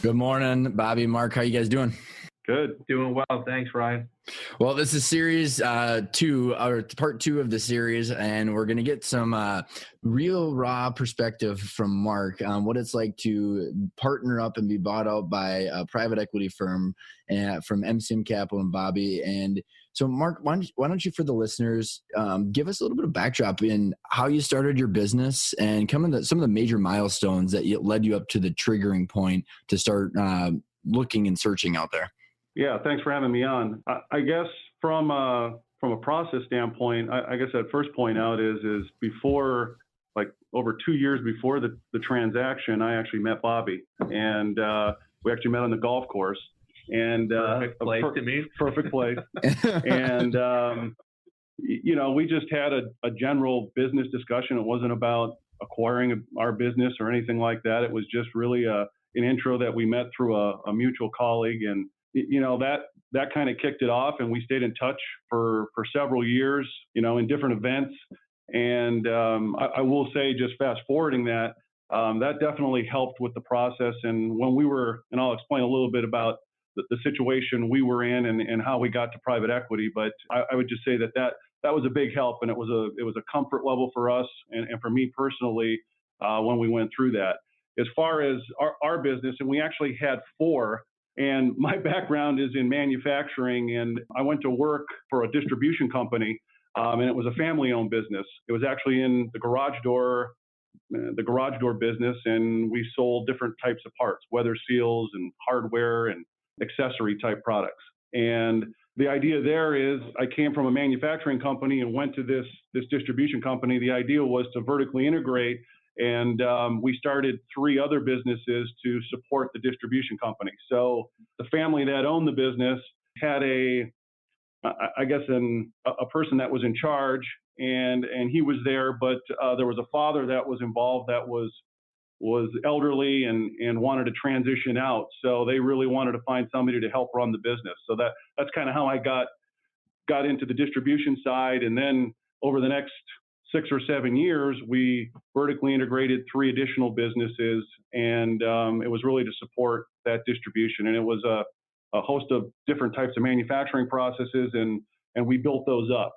Good morning, Bobby, Marc. How you guys doing? Good. Doing well. Thanks, Ryan. Well, this is series 2, or part 2 of the series, and we're going to get some real raw perspective from Marc on what it's like to partner up and be bought out by a private equity firm from MCM Capital and Bobby. And so, Marc, why don't you, for the listeners, give us a little bit of backdrop in how you started your business and some of the major milestones that led you up to the triggering point to start looking and searching out there. Yeah, thanks for having me on. I guess from a process standpoint, I guess I'd first point out is before, like over 2 years before the transaction, I actually met Bobby, and we actually met on the golf course. And perfect place to meet. Perfect place. And we just had a general business discussion. It wasn't about acquiring our business or anything like that. It was just really an intro that we met through a mutual colleague, and that kind of kicked it off, and we stayed in touch for several years, in different events. And I will say, just fast forwarding that definitely helped with the process. And when and I'll explain a little bit about the situation we were in and how we got to private equity. But I would just say that was a big help, and it was a comfort level for us and for me personally when we went through that. As far as our business, and we actually had 4. And my background is in manufacturing, and I went to work for a distribution company, and it was a family-owned business. It was actually in the garage door business, and we sold different types of parts, weather seals and hardware and accessory type products. And the idea there is, I came from a manufacturing company and went to this distribution company. The idea was to vertically integrate. And we started 3 other businesses to support the distribution company. So the family that owned the business had a person that was in charge, and he was there, but there was a father that was involved that was elderly and wanted to transition out. So they really wanted to find somebody to help run the business. So that's kind of how I got into the distribution side. And then over the next 6 or 7 years, we vertically integrated 3 additional businesses, and it was really to support that distribution. And it was a host of different types of manufacturing processes, and we built those up.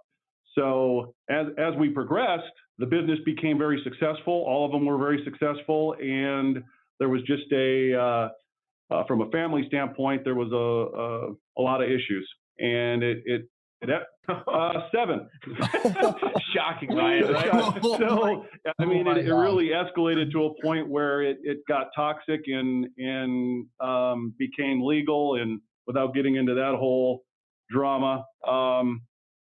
So as we progressed, the business became very successful. All of them were very successful, and there was just from a family standpoint, there was a lot of issues, and it 7. Shocking, Ryan. Right? So, I mean, it really escalated to a point where it got toxic and became legal. And without getting into that whole drama,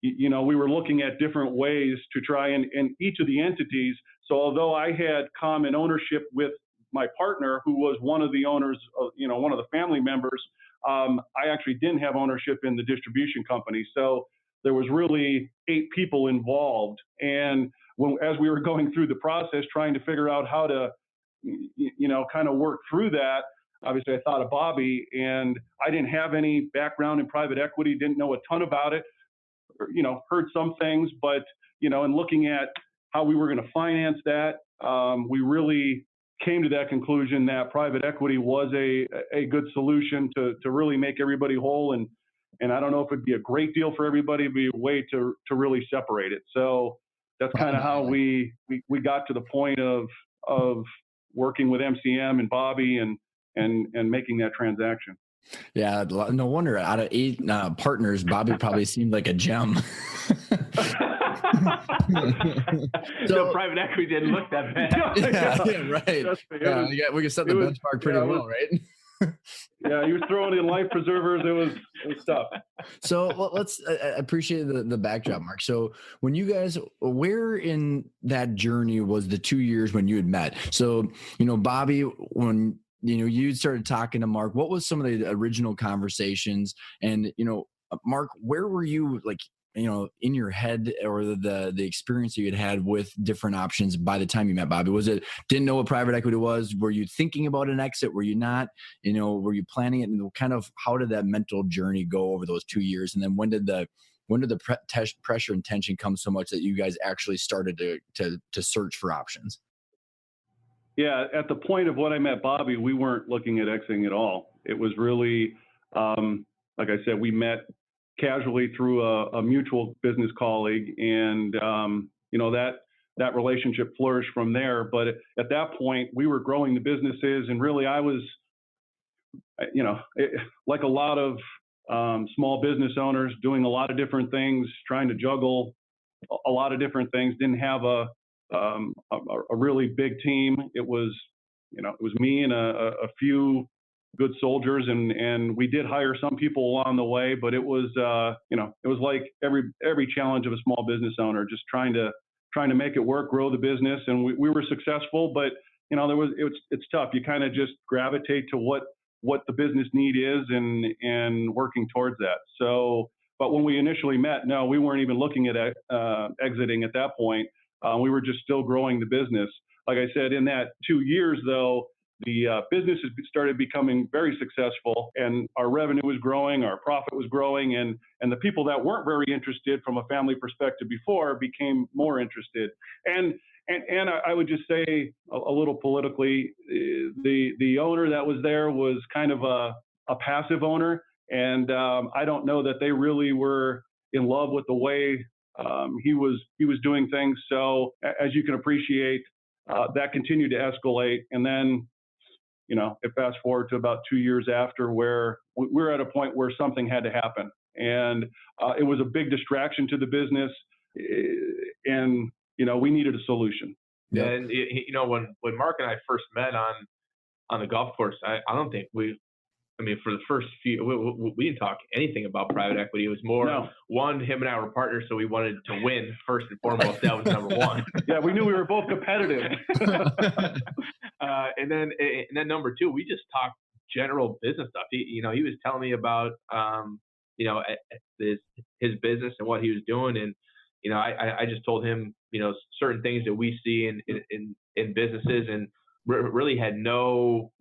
we were looking at different ways to try and each of the entities. So although I had common ownership with my partner, who was one of the owners, one of the family members, I actually didn't have ownership in the distribution company. So there was really 8 people involved. And as we were going through the process, trying to figure out how to, kind of work through that, obviously I thought of Bobby, and I didn't have any background in private equity, didn't know a ton about it, heard some things, but, in looking at how we were going to finance that, we really came to that conclusion that private equity was a good solution to really make everybody whole. And I don't know if it'd be a great deal for everybody, it'd be a way to really separate it. So that's kind of how we got to the point of working with MCM and Bobby and making that transaction. Yeah, no wonder out of 8 partners, Bobby probably seemed like a gem. So private equity didn't look that bad. Yeah, right. We can set the benchmark pretty well, right? Yeah, he was throwing in life preservers. It was tough. So I appreciate the backdrop, Marc. So when you guys, where in that journey was the 2 years when you had met? So, Bobby, when, you started talking to Marc, what was some of the original conversations? And, Marc, where were you, in your head, or the experience you had with different options by the time you met Bobby? Was it didn't know what private equity was? Were you thinking about an exit? Were you not? Were you planning it? And kind of how did that mental journey go over those 2 years? And then when did the pressure and tension come so much that you guys actually started to search for options? Yeah, at the point of when I met Bobby, we weren't looking at exiting at all. It was really, like I said, we met casually through a mutual business colleague, and that relationship flourished from there. But at that point, we were growing the businesses, and really, I was, like a lot of small business owners, doing a lot of different things, trying to juggle a lot of different things. Didn't have a really big team. It was me and a few good soldiers, and we did hire some people along the way. But it was it was like every challenge of a small business owner, just trying to make it work, grow the business, and we were successful. But it's tough. You kind of just gravitate to what the business need is, and working towards that. So, but when we initially met, no, we weren't even looking at exiting at that point. We were just still growing the business. Like I said, in that 2 years, though, the business has started becoming very successful, and our revenue was growing, our profit was growing, and the people that weren't very interested from a family perspective before became more interested. And I would just say a little politically, the owner that was there was kind of a passive owner, and I don't know that they really were in love with the way he was doing things. So as you can appreciate, that continued to escalate, and then it fast forward to about 2 years after, where we're at a point where something had to happen, and it was a big distraction to the business, and we needed a solution. Yeah, and when Marc and I first met on the golf course, I don't think for the first few, we didn't talk anything about private equity. It was more, one, him and I were partners, so we wanted to win first and foremost. That was number one. Yeah, we knew we were both competitive. And then number two, we just talked general business stuff. He was telling me about his business and what he was doing, and I just told him certain things that we see in businesses, and really had no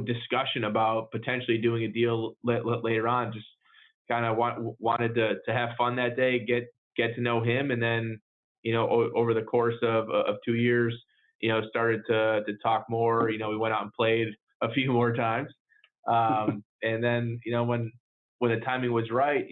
discussion about potentially doing a deal later on. Just kind of wanted to have fun that day, get to know him, and then over the course of 2 years, started to talk more. We went out and played a few more times, and then when the timing was right,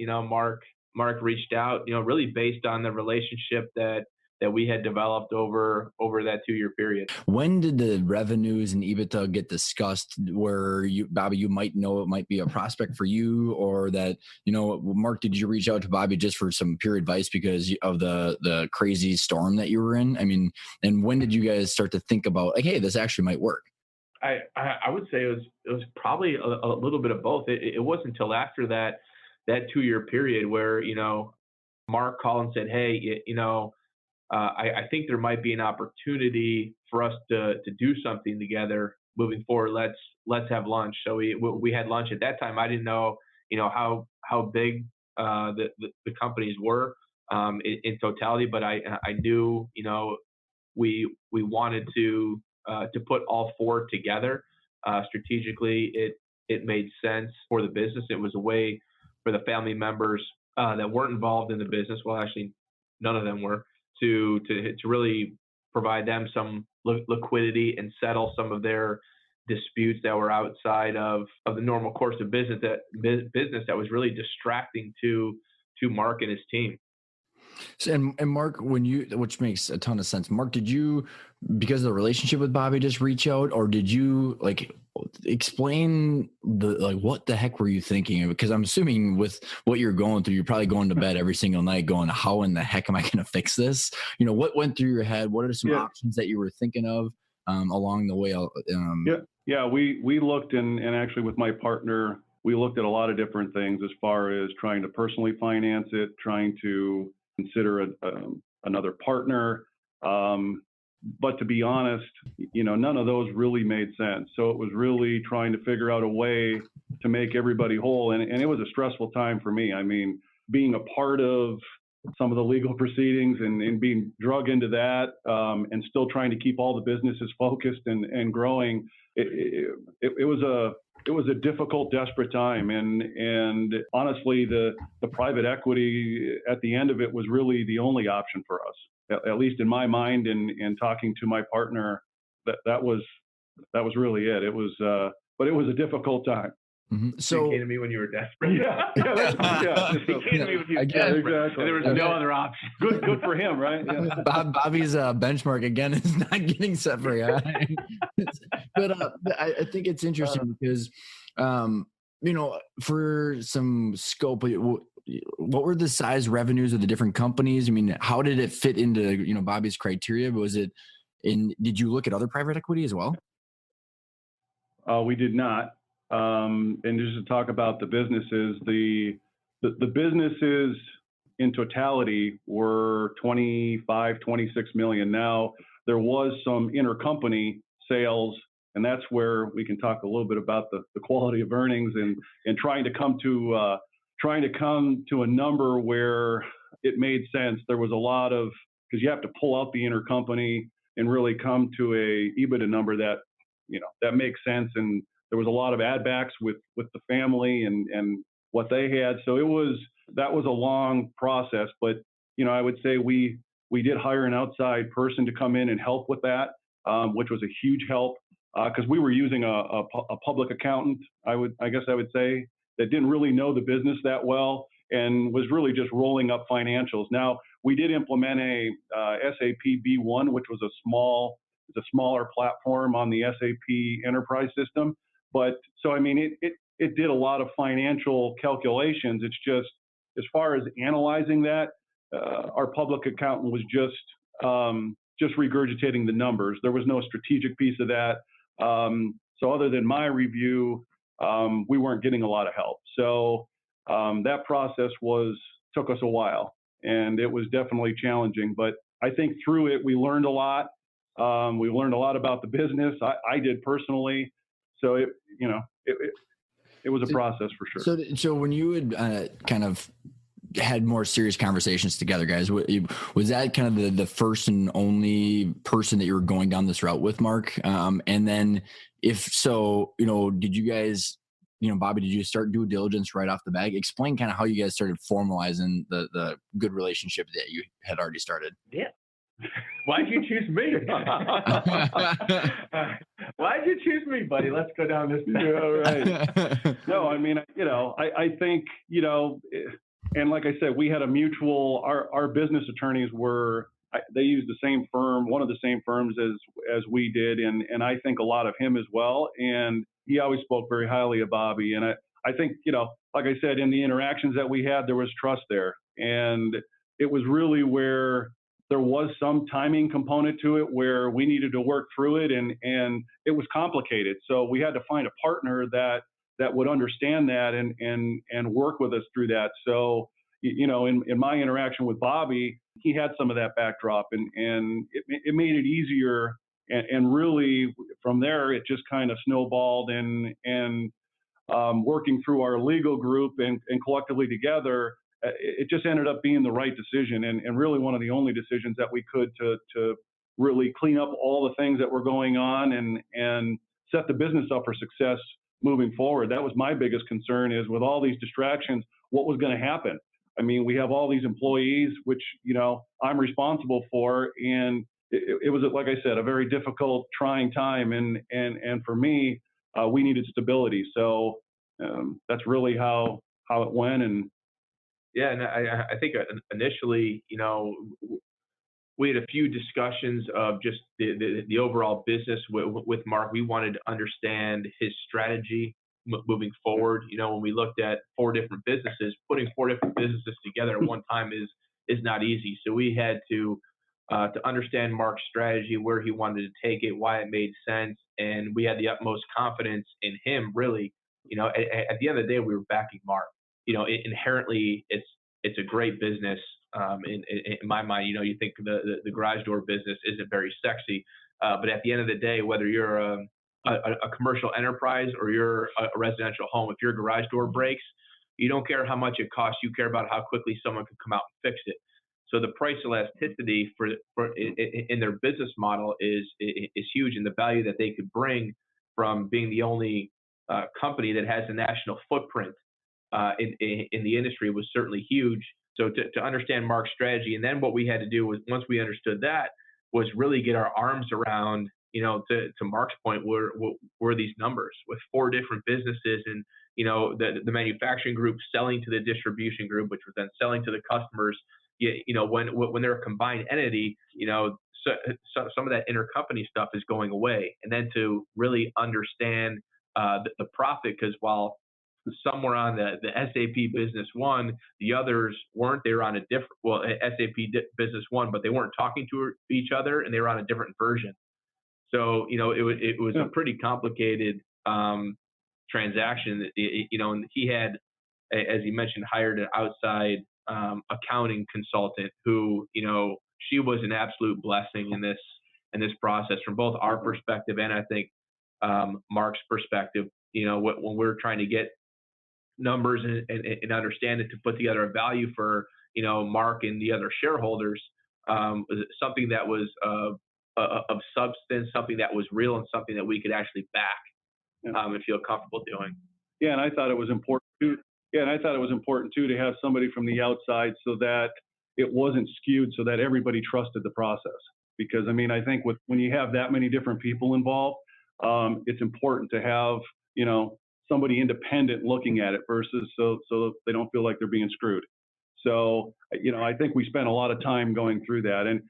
Marc reached out, really based on the relationship that we had developed over that 2-year period. When did the revenues and EBITDA get discussed where Bobby, you might know it might be a prospect for you, or that, Marc, did you reach out to Bobby just for some pure advice because of the crazy storm that you were in? I mean, and when did you guys start to think about, like, hey, this actually might work? I would say it was probably a little bit of both. It wasn't until after that 2-year period where, Marc called and said, hey, I think there might be an opportunity for us to do something together moving forward. Let's have lunch. So we had lunch. At that time, I didn't know how big the companies were in totality, but I knew we wanted to put all four together strategically. It made sense for the business. It was a way for the family members that weren't involved in the business. Well, actually, none of them were. To really provide them some liquidity and settle some of their disputes that were outside of the normal course of business that was really distracting to Marc and his team. So, and Marc, which makes a ton of sense. Marc, did you, because of the relationship with Bobby, just reach out, or did you explain what the heck were you thinking? Because I'm assuming with what you're going through, you're probably going to bed every single night going, how in the heck am I going to fix this? What went through your head? What are some options that you were thinking of along the way? We looked, and actually with my partner, we looked at a lot of different things as far as trying to personally finance it, trying to consider another partner. But to be honest, none of those really made sense. So it was really trying to figure out a way to make everybody whole. And it was a stressful time for me. I mean, being a part of some of the legal proceedings and being drug into that, and still trying to keep all the businesses focused and growing, it was a difficult, desperate time. And honestly, the private equity at the end of it was really the only option for us, at least in my mind, and talking to my partner, that was that was really it. It was, but it was a difficult time. So you came to me when you were desperate. Yeah. He came to me when you were desperate. Exactly. And there was no other option. Good for him, right? Yeah. Bobby's benchmark again is not getting set very high. But I think it's interesting because, for some scope, what were the size revenues of the different companies? I mean, how did it fit into Bobby's criteria? Did you look at other private equity as well? We did not. And just to talk about the businesses, the businesses in totality were 25, 26 million. Now, there was some intercompany sales, and that's where we can talk a little bit about the quality of earnings and trying to come to a number where it made sense. There was a lot of, because you have to pull out the intercompany and really come to a EBITDA number that makes sense. And there was a lot of add backs with the family and what they had. So that was a long process, but I would say we did hire an outside person to come in and help with that, which was a huge help because we were using a public accountant, I guess I would say, that didn't really know the business that well and was really just rolling up financials. Now, we did implement a SAP B1, which was a smaller platform on the SAP enterprise system. But so, I mean, it did a lot of financial calculations. It's just, as far as analyzing that, our public accountant was just regurgitating the numbers. There was no strategic piece of that. So other than my review, we weren't getting a lot of help. So that process took us a while, and it was definitely challenging. But I think through it, we learned a lot. We learned a lot about the business. I did personally. So it was a process for sure. So when you had kind of had more serious conversations together, guys, was that kind of the first and only person that you were going down this route with, Marc? And then if so, did you guys, Bobby, did you start due diligence right off the bat? Explain kind of how you guys started formalizing the good relationship that you had already started. Yeah. Why'd you choose me? Why'd you choose me, buddy? Let's go down this path. Right. No, I mean, I think, and like I said, we had a mutual, our business attorneys they used the same firm, one of the same firms as we did. And I think a lot of him as well. And he always spoke very highly of Bobby. And I think, like I said, in the interactions that we had, there was trust there. And it was really where there was some timing component to it where we needed to work through it, and it was complicated. So we had to find a partner that would understand that and work with us through that. So, in my interaction with Bobby, he had some of that backdrop, and it made it easier. And really, from there, it just kind of snowballed, and working through our legal group and collectively together, it just ended up being the right decision, and really one of the only decisions that we could to really clean up all the things that were going on and set the business up for success moving forward. That was my biggest concern, is with all these distractions, what was going to happen? I mean, we have all these employees, which, I'm responsible for, and it was, like I said, a very difficult, trying time, and for me, we needed stability. So that's really how it went. And yeah, and I think initially, we had a few discussions of just the overall business with Marc. We wanted to understand his strategy moving forward. When we looked at 4 different businesses, putting 4 different businesses together at one time is not easy. So we had to understand Marc's strategy, where he wanted to take it, why it made sense, and we had the utmost confidence in him. Really, at the end of the day, we were backing Marc. Inherently, it's a great business. In my mind, you think the garage door business isn't very sexy, but at the end of the day, whether you're a commercial enterprise or you're a residential home, if your garage door breaks, you don't care how much it costs. You care about how quickly someone can come out and fix it. So the price elasticity for in their business model is huge, and the value that they could bring from being the only company that has a national footprint in the industry was certainly huge. So to understand Marc's strategy, and then what we had to do was, once we understood that, was really get our arms around to Marc's point, were these numbers with 4 different businesses, and the manufacturing group selling to the distribution group, which was then selling to the customers. When they're a combined entity, so some of that intercompany stuff is going away, and then to really understand the profit, because while some were on the SAP Business One, the others weren't. They were on a different, SAP Business One, but they weren't talking to each other, and they were on a different version. So, it was a pretty complicated transaction. And he had, as you mentioned, hired an outside accounting consultant who, she was an absolute blessing in this process from both our perspective and I think Marc's perspective. When we're trying to get numbers and understand it to put together a value for Marc and the other shareholders, something that was of substance, something that was real, and something that we could actually back and feel comfortable doing. Yeah, and I thought it was important too. To have somebody from the outside so that it wasn't skewed, so that everybody trusted the process. Because I think when you have that many different people involved, it's important to have somebody independent looking at it versus so they don't feel like they're being screwed. So I think we spent a lot of time going through that, and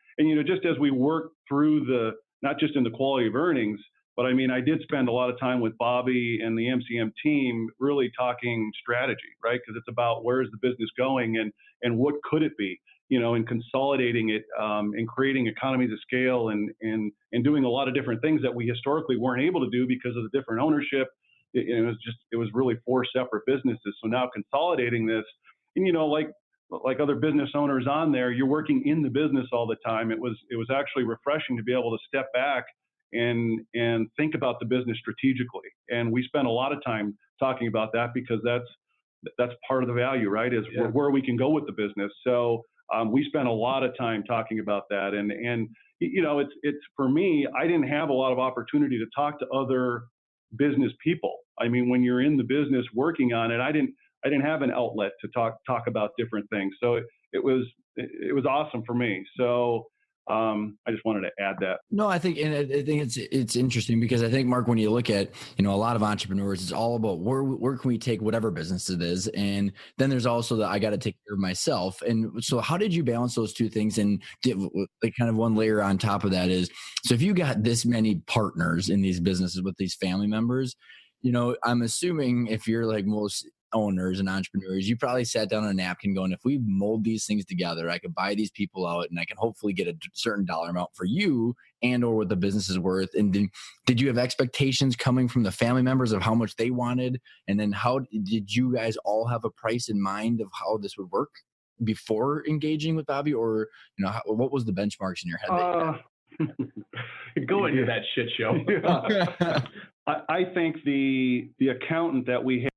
just as we work through not just in the quality of earnings, but I did spend a lot of time with Bobby and the MCM team really talking strategy, right? Because it's about where's the business going and what could it be, and consolidating it and creating economies of scale and doing a lot of different things that we historically weren't able to do because of the different ownership. It was really 4 separate businesses. So now consolidating this, and like other business owners on there, you're working in the business all the time. It was actually refreshing to be able to step back and think about the business strategically. And we spent a lot of time talking about that because that's part of the value, right? Is where we can go with the business. So we spent a lot of time talking about that. And it's for me, I didn't have a lot of opportunity to talk to other business people. When you're in the business working on it, I didn't have an outlet to talk about different things. So it was awesome for me. So I just wanted to add that. No, I think it's interesting because I think, Marc, when you look at, a lot of entrepreneurs, it's all about where can we take whatever business it is. And then there's also I got to take care of myself. And so how did you balance those two things? And kind of one layer on top of that is, so if you got this many partners in these businesses with these family members, I'm assuming if you're like most owners and entrepreneurs, you probably sat down on a napkin going, if we mold these things together, I could buy these people out and I can hopefully get a certain dollar amount for you and or what the business is worth. And then did you have expectations coming from the family members of how much they wanted? And then how did you guys all have a price in mind of how this would work before engaging with Bobby? Or, what was the benchmarks in your head? Go into that shit show. I think the accountant that we had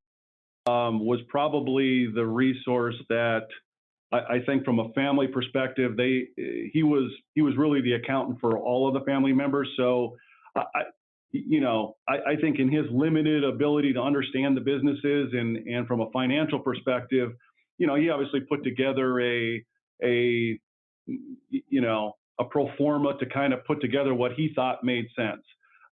was probably the resource that I think from a family perspective, he was really the accountant for all of the family members. So I think in his limited ability to understand the businesses and from a financial perspective, he obviously put together a pro forma to kind of put together what he thought made sense.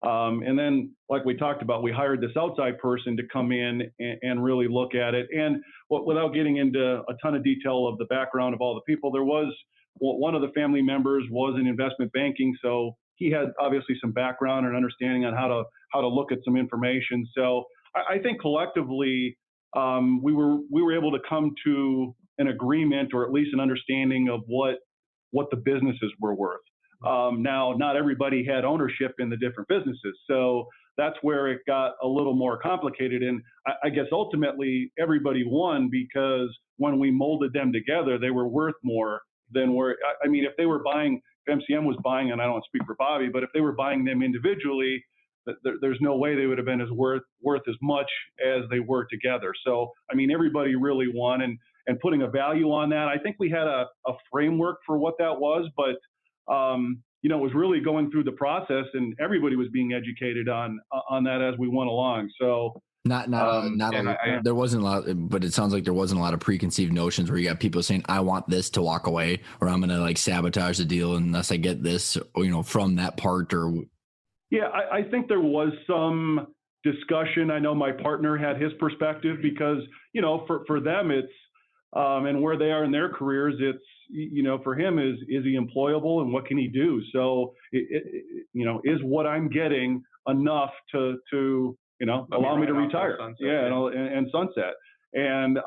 And then, like we talked about, we hired this outside person to come in and really look at it. And without getting into a ton of detail of the background of all the people, there was one of the family members was in investment banking, so he had obviously some background and understanding on how to look at some information. So I think collectively we were able to come to an agreement, or at least an understanding of what the businesses were worth. Now, not everybody had ownership in the different businesses, so that's where it got a little more complicated. And I guess ultimately everybody won because when we molded them together, they were worth more than if they were buying, if MCM was buying, and I don't want to speak for Bobby, but if they were buying them individually, there's no way they would have been as worth as much as they were together. So, everybody really won, and putting a value on that, I think we had a framework for what that was, but it was really going through the process, and everybody was being educated on that as we went along. So there wasn't a lot, but it sounds like there wasn't a lot of preconceived notions where you got people saying, I want this to walk away, or I'm going to sabotage the deal unless I get this, from that part, or. Yeah, I think there was some discussion. I know my partner had his perspective because, for them, it's, and where they are in their careers, it's, for him is he employable and what can he do? So, is what I'm getting enough to allow me to retire? Sunset, and sunset. And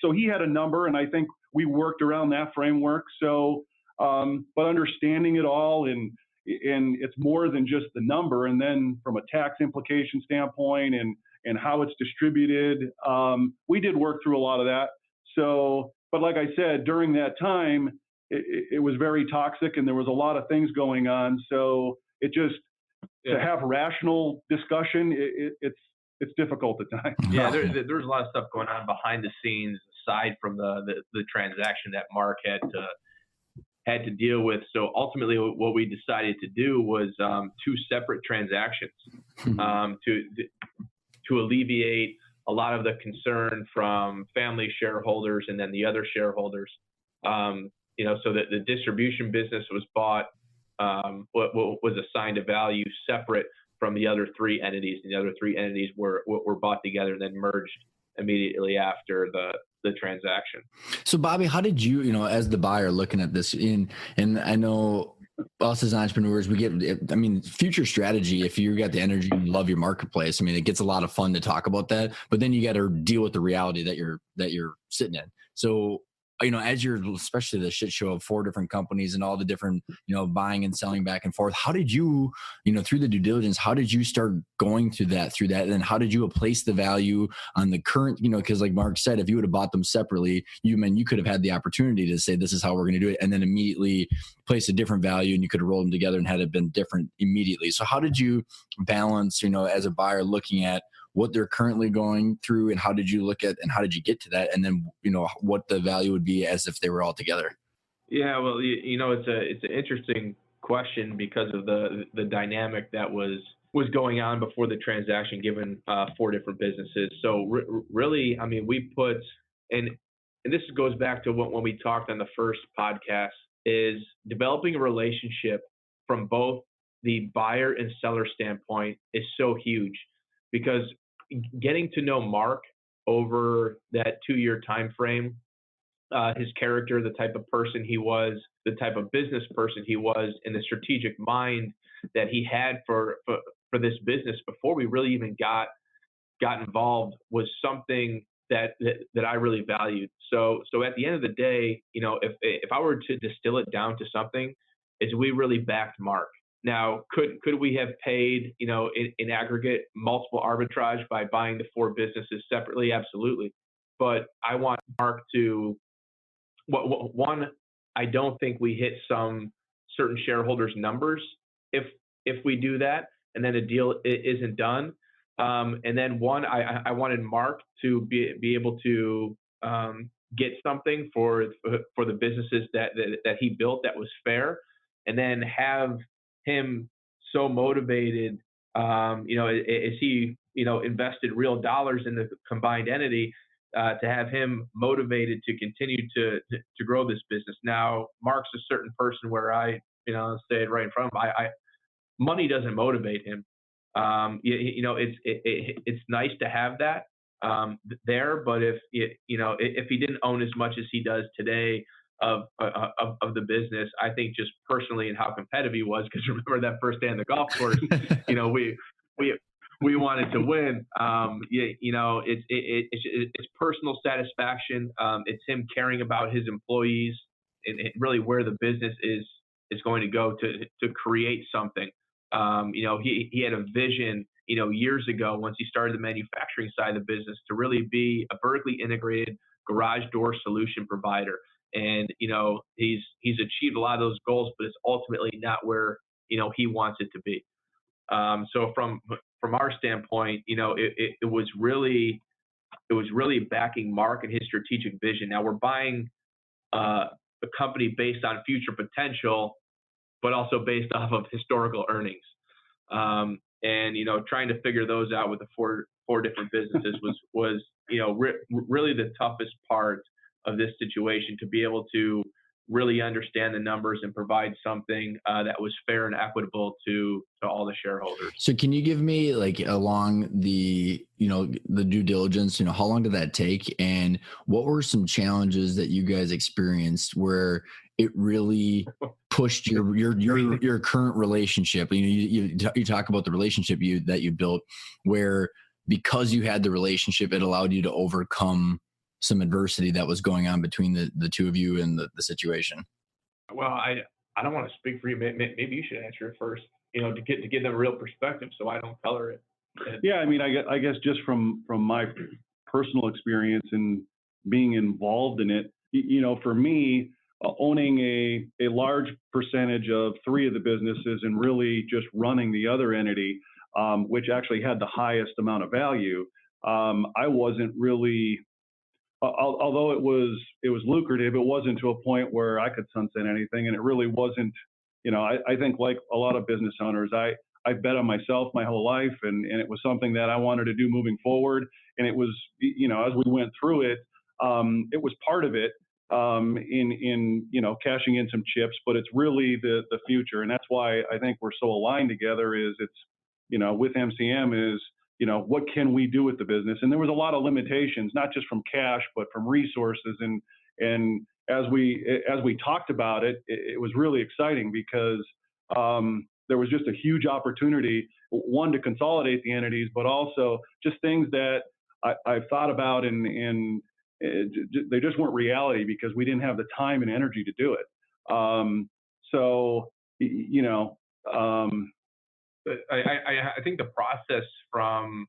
so he had a number, and I think we worked around that framework. So, but understanding it all and it's more than just the number. And then from a tax implication standpoint and how it's distributed, we did work through a lot of that. So, but like I said, during that time, it was very toxic and there was a lot of things going on. So it just, to have rational discussion, it's difficult at times. Yeah, there's a lot of stuff going on behind the scenes aside from the transaction that Marc had to deal with. So ultimately, what we decided to do was two separate transactions to alleviate a lot of the concern from family shareholders and then the other shareholders. So that the distribution business was bought, what was assigned a value separate from the other three entities. And the other three entities were bought together and then merged immediately after the transaction. So Bobby, how did you, as the buyer looking at this and I know us as entrepreneurs, we get, future strategy, if you got the energy and love your marketplace, it gets a lot of fun to talk about that, but then you got to deal with the reality that you're sitting in. So, as you're, especially the shit show of 4 different companies and all the different, buying and selling back and forth, how did you, through the due diligence, how did you start going through that? And then how did you place the value on the current, because like Marc said, if you would have bought them separately, you could have had the opportunity to say, this is how we're going to do it. And then immediately place a different value and you could have rolled them together and had it been different immediately. So how did you balance, as a buyer looking at what they're currently going through and how did you look at and how did you get to that? And then, what the value would be as if they were all together? Yeah, well, it's an interesting question because of the dynamic that was going on before the transaction, given 4 different businesses. So really, we put, and this goes back to when we talked on the first podcast, is developing a relationship from both the buyer and seller standpoint is so huge, because getting to know Marc over that 2-year time frame, his character, the type of person he was, the type of business person he was, and the strategic mind that he had for this business before we really even got involved was something that I really valued. So at the end of the day, if I were to distill it down to something, is we really backed Marc. Now, could we have paid, in aggregate multiple arbitrage by buying the 4 businesses separately? Absolutely. But I want Marc to, one, I don't think we hit some certain shareholders' numbers if we do that, and then a deal isn't done. And then I wanted Marc to be able to get something for the businesses that he built that was fair, and then have him so motivated, as he, invested real dollars in the combined entity, to have him motivated to continue to grow this business. Now, Marc's a certain person where I, say it right in front of him. Money doesn't motivate him. It's nice to have that there, but if he didn't own as much as he does today of the business, I think just personally and how competitive he was, because remember that first day on the golf course, we wanted to win. It's personal satisfaction. It's him caring about his employees and really where the business is going to go to create something. He had a vision, years ago, once he started the manufacturing side of the business, to really be a vertically integrated garage door solution provider. And, he's achieved a lot of those goals, but it's ultimately not where, he wants it to be. So from our standpoint, it was really backing Marc and his strategic vision. Now we're buying a company based on future potential, but also based off of historical earnings. And trying to figure those out with the four different businesses was really the toughest part of this situation, to be able to really understand the numbers and provide something that was fair and equitable to all the shareholders. So can you give me like along the, the due diligence, how long did that take? And what were some challenges that you guys experienced where it really pushed your current relationship? You talk about the relationship that you built where because you had the relationship, it allowed you to overcome some adversity that was going on between the two of you and the situation. Well, I don't want to speak for you. Maybe you should answer it first, to give them a real perspective so I don't color it. Yeah, I mean, I guess just from my personal experience and being involved in it, for me, owning a large percentage of three of the businesses and really just running the other entity, which actually had the highest amount of value, I wasn't really, although it was lucrative, it wasn't to a point where I could sunset anything, and it really wasn't. I think like a lot of business owners, I bet on myself my whole life, and it was something that I wanted to do moving forward. And it was, as we went through it, it was part of it in cashing in some chips, but it's really the future, and that's why I think we're so aligned together. Is it's with MCM is. What can we do with the business? And there was a lot of limitations, not just from cash, but from resources. And as we talked about it, it was really exciting because there was just a huge opportunity, one, to consolidate the entities, but also just things that I've thought about and they just weren't reality because we didn't have the time and energy to do it. I think the process from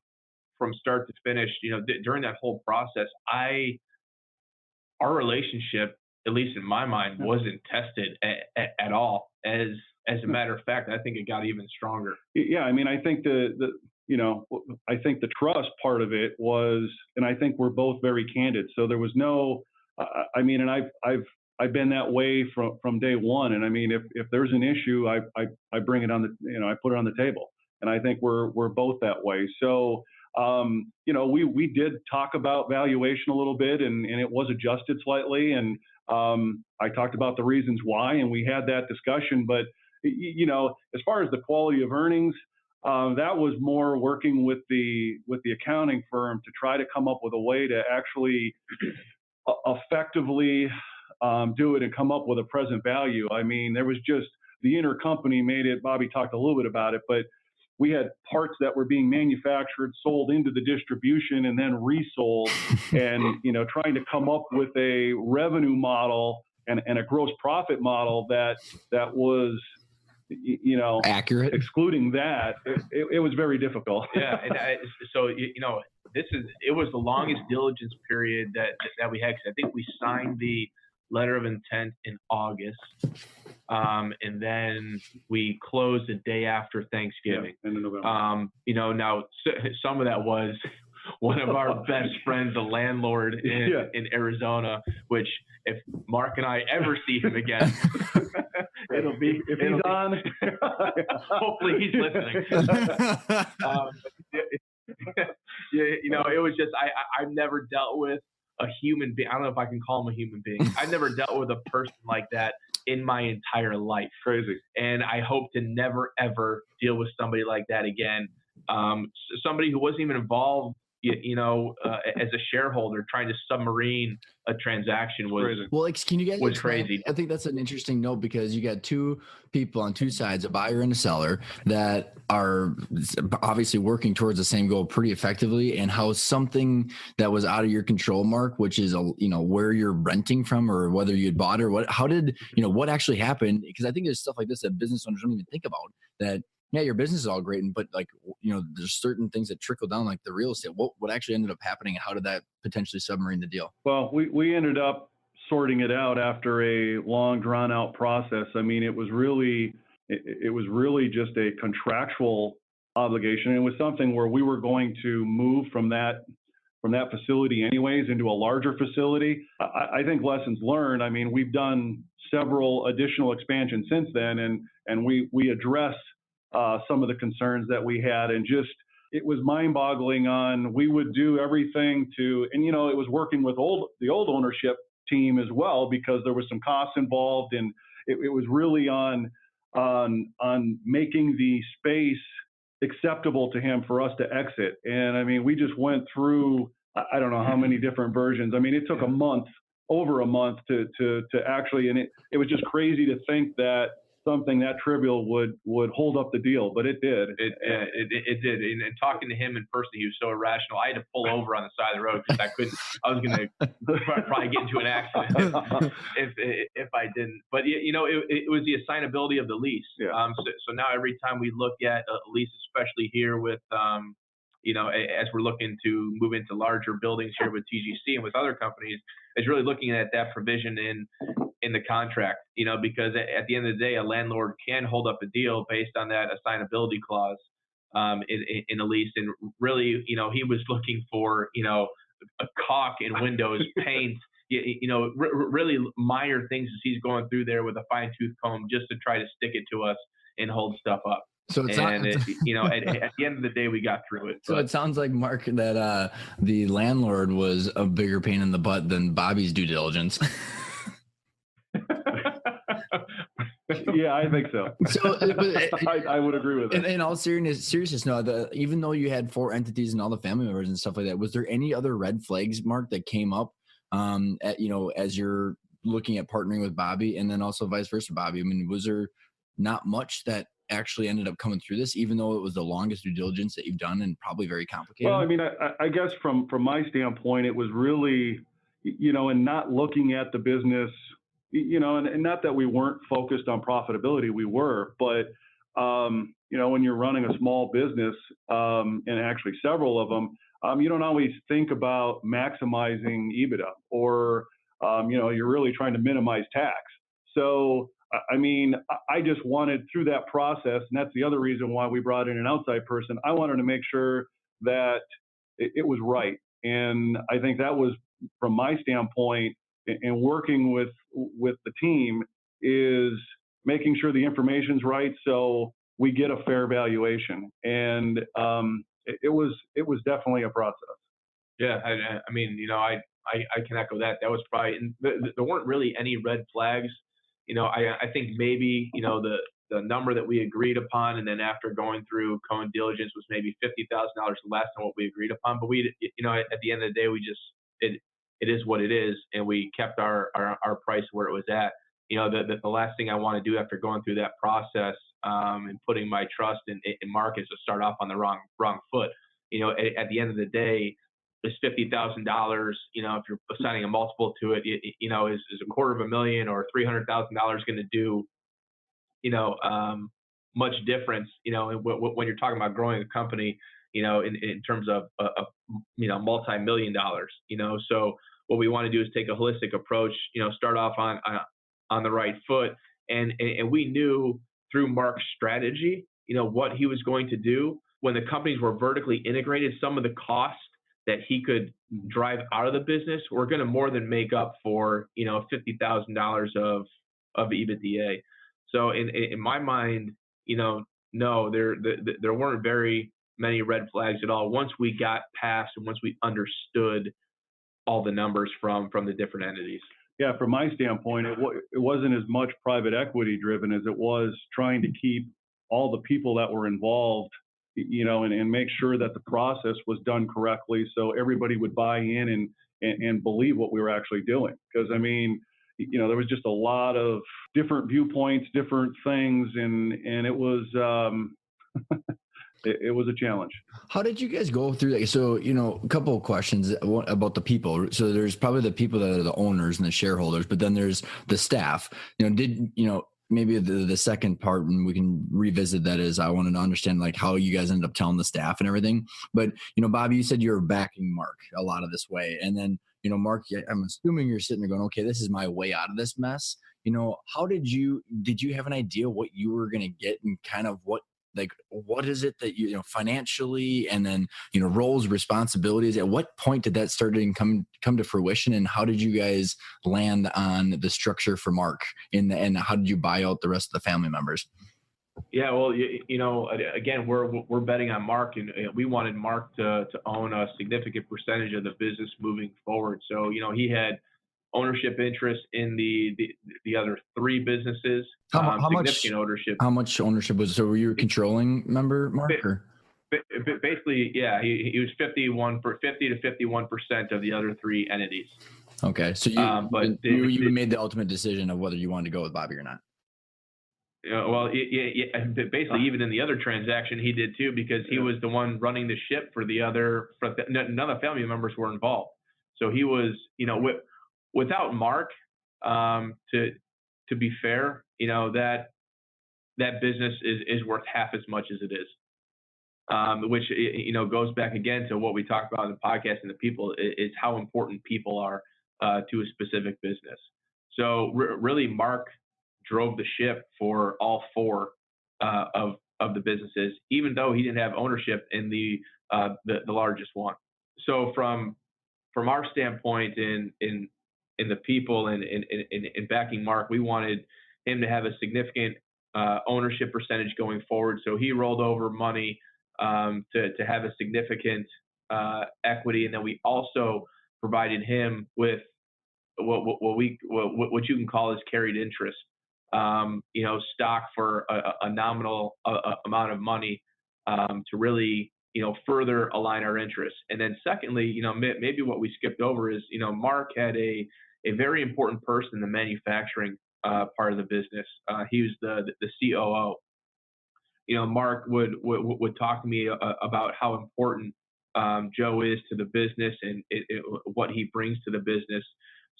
start to finish, during that whole process, our relationship, at least in my mind, wasn't tested at all. As a matter of fact, I think it got even stronger. Yeah, I mean, I think I think the trust part of it was, and I think we're both very candid. So there was no, and I've been that way from day one. And I mean, if there's an issue, I bring it on the, I put it on the table. And I think we're both that way. So, we did talk about valuation a little bit, and it was adjusted slightly. And I talked about the reasons why, and we had that discussion. But, as far as the quality of earnings, that was more working with the accounting firm to try to come up with a way to actually effectively do it and come up with a present value. I mean, there was just the intercompany made it. Bobby talked a little bit about it, but we had parts that were being manufactured, sold into the distribution, and then resold, and trying to come up with a revenue model and a gross profit model that was accurate. Excluding that, it was very difficult. Yeah, and it was the longest diligence period that we had, because I think we signed the letter of intent in August, and then we closed the day after Thanksgiving. Yeah, in November. Now some of that was one of our best friends, a landlord in Arizona, which if Marc and I ever see him again, it'll be on. Hopefully he's listening. It was just I've never dealt with a human being. I don't know if I can call him a human being. I've never dealt with a person like that in my entire life. Crazy. And I hope to never ever deal with somebody like that again. Somebody who wasn't even involved, as a shareholder, trying to submarine a transaction was can you guys was crazy. I think that's an interesting note, because you got two people on two sides, a buyer and a seller, that are obviously working towards the same goal pretty effectively, and how something that was out of your control, Marc, which is where you're renting from or whether you had bought or what actually happened. Because I think there's stuff like this that business owners don't even think about, that yeah, your business is all great, but there's certain things that trickle down, like the real estate. What actually ended up happening, and how did that potentially submarine the deal? Well, we ended up sorting it out after a long, drawn out process. I mean, it was really just a contractual obligation. It was something where we were going to move from that facility anyways into a larger facility. I think lessons learned. I mean, we've done several additional expansions since then, and we addressed some of the concerns that we had, and just it was mind-boggling. We would do everything to, and it was working with the old ownership team as well, because there was some costs involved, and it was really on making the space acceptable to him for us to exit. And I mean, we just went through, I don't know how many different versions. I mean, it took over a month to actually, and it was just crazy to think that something that trivial would hold up the deal, but it did. It did. And talking to him in person, he was so irrational. I had to pull over on the side of the road because I was going to probably get into an accident if I didn't. But it was the assignability of the lease. Yeah. So now every time we look at a lease, especially here with as we're looking to move into larger buildings here with TGC and with other companies, is really looking at that provision in the contract, because at the end of the day, a landlord can hold up a deal based on that assignability clause in a lease. And really, he was looking for, a caulk in windows, paint, really minor things as he's going through there with a fine tooth comb just to try to stick it to us and hold stuff up. So it's at the end of the day, we got through it. So it sounds like, Marc, that the landlord was a bigger pain in the butt than Bobby's due diligence. Yeah, I think so. I would agree with that. In all seriousness, no. Even though you had 4 entities and all the family members and stuff like that, was there any other red flags, Marc, that came up as you're looking at partnering with Bobby, and then also vice versa, Bobby? I mean, was there not much that actually ended up coming through this, even though it was the longest due diligence that you've done and probably very complicated? Well, I mean, I guess from my standpoint, it was really, and not looking at the business, and not that we weren't focused on profitability, we were, but, when you're running a small business, and actually several of them, you don't always think about maximizing EBITDA, or, you're really trying to minimize tax. So, I mean, I just wanted, through that process, and that's the other reason why we brought in an outside person, I wanted to make sure that it was right. And I think that was, from my standpoint, and working with the team, is making sure the information's right so we get a fair valuation. And it was definitely a process. Yeah, I mean, I can echo that. That was probably, and there weren't really any red flags. I think maybe, the number that we agreed upon, and then after going through Cohen diligence, was maybe $50,000 less than what we agreed upon. But we, at the end of the day, we just, it is what it is. And we kept our price where it was at. The last thing I want to do after going through that process, and putting my trust in Marc, is to start off on the wrong foot. At the end of the day, this $50,000, if you're assigning a multiple to it, is $250,000 or $300,000 going to do, much difference, when you're talking about growing a company, in terms of, multi-million dollars, So what we want to do is take a holistic approach, start off on the right foot. And we knew through Marc's strategy, what he was going to do when the companies were vertically integrated. Some of the costs that he could drive out of the business were going to more than make up for, $50,000 of EBITDA. So in my mind, no, there weren't very many red flags at all. Once we got past, and once we understood all the numbers from the different entities. Yeah, from my standpoint, it wasn't as much private equity driven as it was trying to keep all the people that were involved, and make sure that the process was done correctly, so everybody would buy in and believe what we were actually doing. Because, I mean, there was just a lot of different viewpoints, different things, and it was it was a challenge. How did you guys go through that? So, a couple of questions about the people. So there's probably the people that are the owners and the shareholders, but then there's the staff. Maybe the second part, and we can revisit that, is I wanted to understand like how you guys ended up telling the staff and everything. But, Bobby, you said you're backing Marc a lot of this way. And then, Marc, I'm assuming you're sitting there going, okay, this is my way out of this mess. How did you have an idea what you were going to get, and kind of what is it that financially, and then, roles, responsibilities? At what point did that start to come to fruition, and how did you guys land on the structure for Marc, and how did you buy out the rest of the family members? Yeah, well, again, we're betting on Marc, and we wanted Marc to own a significant percentage of the business moving forward. So, he had ownership interest in the other 3 businesses. How Significant ownership. How much ownership was? So were you a controlling member, Marc? Or? Basically, yeah, he was 50 to 51% of the other 3 entities. Okay, so you made the ultimate decision of whether you wanted to go with Bobby or not. Well, yeah, basically, even in the other transaction, he did too, because he was the one running the ship for the other. None of the family members were involved, so he was, without Marc. To be fair, that business is worth half as much as it is. Which goes back again to what we talked about in the podcast and the people, is how important people are to a specific business. So really, Marc drove the ship for all 4 of the businesses, even though he didn't have ownership in the largest one. So from our standpoint in the people and in backing Marc, we wanted him to have a significant ownership percentage going forward. So he rolled over money to have a significant equity, and then we also provided him with what you can call as carried interest, stock for a nominal amount of money to really further align our interests. And then secondly, maybe what we skipped over is Marc had a very important person in the manufacturing part of the business. He was the COO. Marc would talk to me about how important Joe is to the business and what he brings to the business.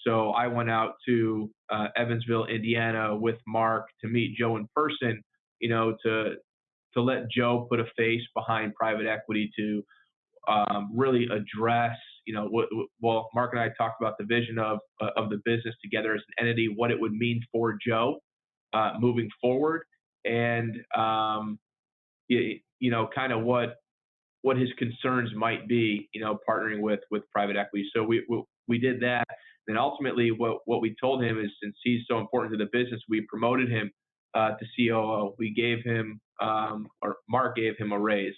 So I went out to Evansville, Indiana, with Marc to meet Joe in person. To let Joe put a face behind private equity to really address. Well, Marc and I talked about the vision of the business together as an entity, what it would mean for Joe moving forward, and kind of what his concerns might be, partnering with private equity. So we did that. And ultimately what we told him is, since he's so important to the business, we promoted him to COO. We gave him, or Marc gave him, a raise.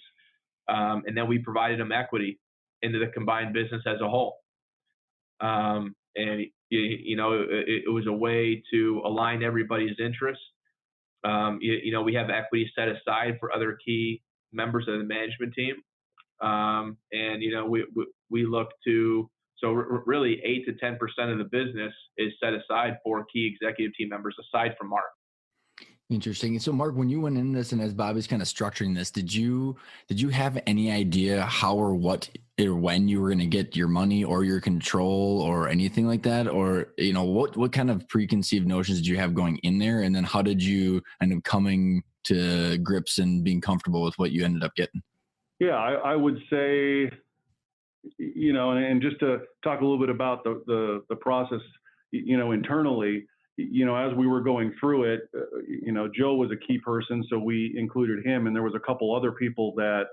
And then we provided him equity into the combined business as a whole. And it was a way to align everybody's interests. We have equity set aside for other key members of the management team. And we look to, so really 8 to 10% of the business is set aside for key executive team members aside from Marc. Interesting. And so, Marc, when you went in this, and as Bobby's kind of structuring this, did you have any idea how or what or when you were going to get your money or your control or anything like that? Or, what kind of preconceived notions did you have going in there? And then how did you end up coming to grips and being comfortable with what you ended up getting? Yeah, I would say, and just to talk a little bit about the process, internally, as we were going through it, Joe was a key person, so we included him, and there was a couple other people that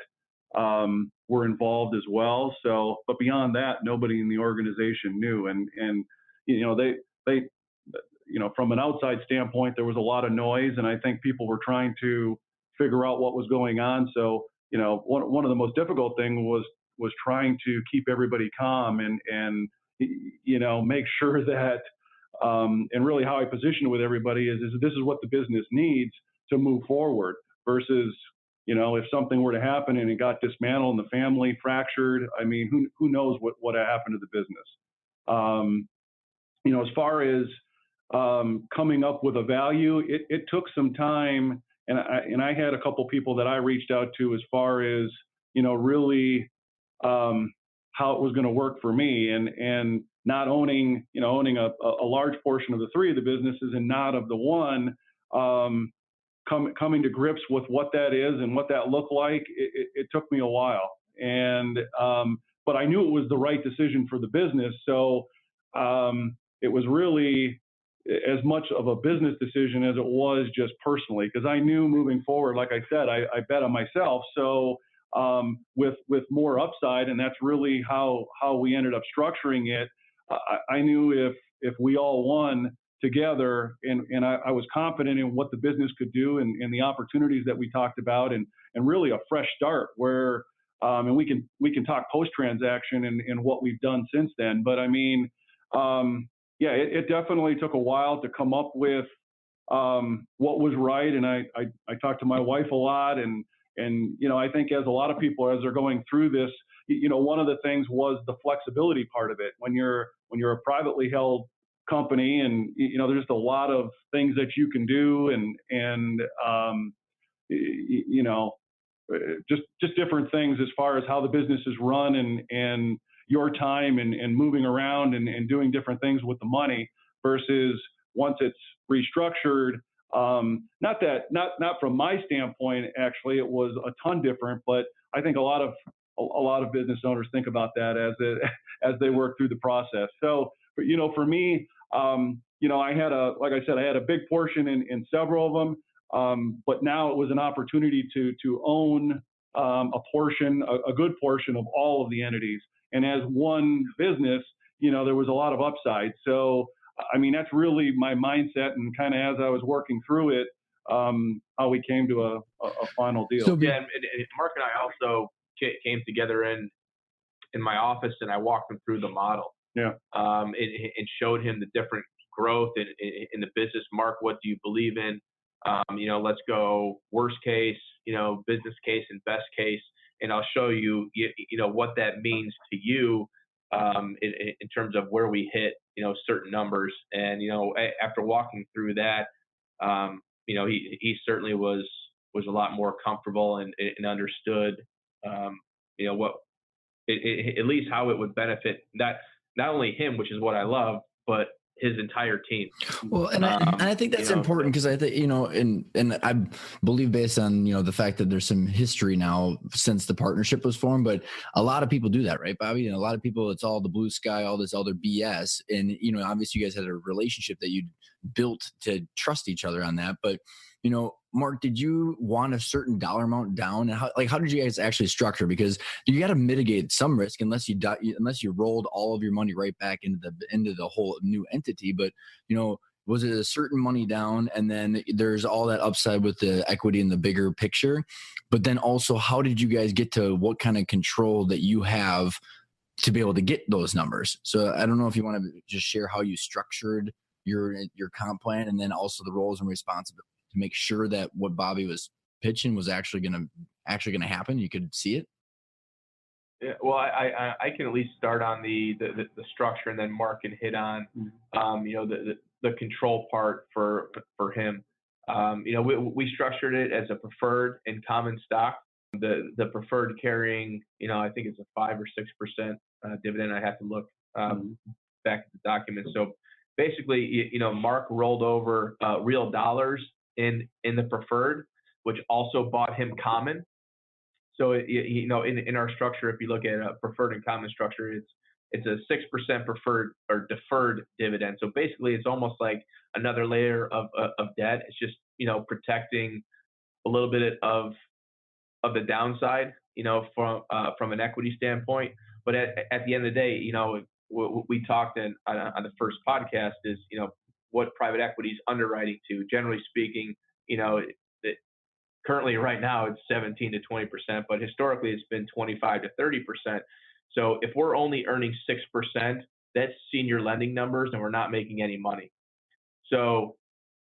were involved as well. So, but beyond that, nobody in the organization knew, and they from an outside standpoint, there was a lot of noise, and I think people were trying to figure out what was going on. So, one of the most difficult things was trying to keep everybody calm and make sure that. And really how I position it with everybody is this is what the business needs to move forward versus, if something were to happen and it got dismantled and the family fractured, I mean, who knows what happened to the business. As far as coming up with a value, it took some time, and I had a couple people that I reached out to as far as, really how it was going to work for me, and not owning a large portion of the 3 of the businesses and not of the one, coming to grips with what that is and what that looked like. It took me a while, and but I knew it was the right decision for the business. So it was really as much of a business decision as it was just personally, because I knew moving forward, like I said, I bet on myself. So with more upside, and that's really how we ended up structuring it. I knew if we all won together, and I was confident in what the business could do and the opportunities that we talked about, and really a fresh start where, and we can talk post transaction and what we've done since then. But I mean, yeah, it definitely took a while to come up with what was right. And I talked to my wife a lot, and I think as a lot of people, as they're going through this, one of the things was the flexibility part of it. When you're a privately held company, and there's a lot of things that you can do, and just different things as far as how the business is run, and your time, and moving around, and doing different things with the money, versus once it's restructured. Not from my standpoint, actually, it was a ton different, but I think a lot of business owners think about that as they work through the process. So, but, for me, I had a big portion in several of them. But now it was an opportunity to own a good portion of all of the entities. And as one business, there was a lot of upside. So, I mean, that's really my mindset, and kind of as I was working through it, how we came to a final deal. So, yeah, and Marc and I also came together in my office, and I walked him through the model. Yeah. And showed him the different growth in the business. Marc, what do you believe in? Let's go worst case, business case, and best case, and I'll show you, what that means to you in terms of where we hit, certain numbers. And after walking through that, he certainly was a lot more comfortable and understood, what at least how it would benefit that not only him, which is what I love, but his entire team. Well, and I think that's important, because I think, and I believe, based on, the fact that there's some history now since the partnership was formed, but a lot of people do that, right, Bobby? And a lot of people, it's all the blue sky, all this other BS. And, obviously you guys had a relationship that you built to trust each other on that. But, Marc, did you want a certain dollar amount down? And how did you guys actually structure? Because you got to mitigate some risk unless you rolled all of your money right back into the whole new entity. But, was it a certain money down, and then there's all that upside with the equity in the bigger picture? But then also, how did you guys get to what kind of control that you have to be able to get those numbers? So I don't know if you want to just share how you structured your comp plan, and then also the roles and responsibilities to make sure that what Bobby was pitching was actually going to happen. You could see it. Yeah, well, I can at least start on the structure, and then Marc can hit on, the control part for him. We structured it as a preferred and common stock. The preferred carrying, I think it's a 5 or 6% dividend. I have to look back at the document. So basically, Marc rolled over real dollars in the preferred, which also bought him common. So in our structure, if you look at a preferred and common structure, it's a 6% preferred or deferred dividend. So basically, it's almost like another layer of debt. It's just protecting a little bit of the downside, from an equity standpoint. But at the end of the day, what we talked on the first podcast is what private equity is underwriting to. Generally speaking, currently right now it's 17 to 20%, but historically it's been 25 to 30%. So if we're only earning 6%, that's senior lending numbers, and we're not making any money. So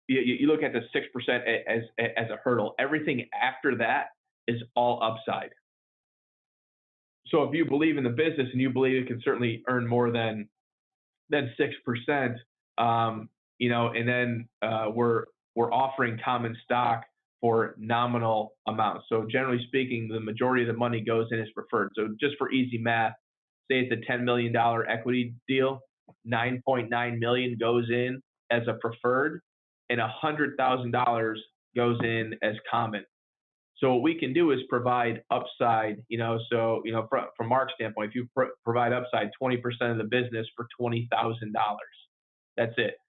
you look at the 6% as a hurdle. Everything after that is all upside. So if you believe in the business and you believe it can certainly earn more than 6%, and then we're offering common stock for nominal amounts. So generally speaking, the majority of the money goes in as preferred. So just for easy math, say it's a $10 million equity deal, $9.9 million goes in as a preferred, and $100,000 goes in as common. So what we can do is provide upside, from Marc's standpoint, if you provide upside 20% of the business for $20,000, that's it.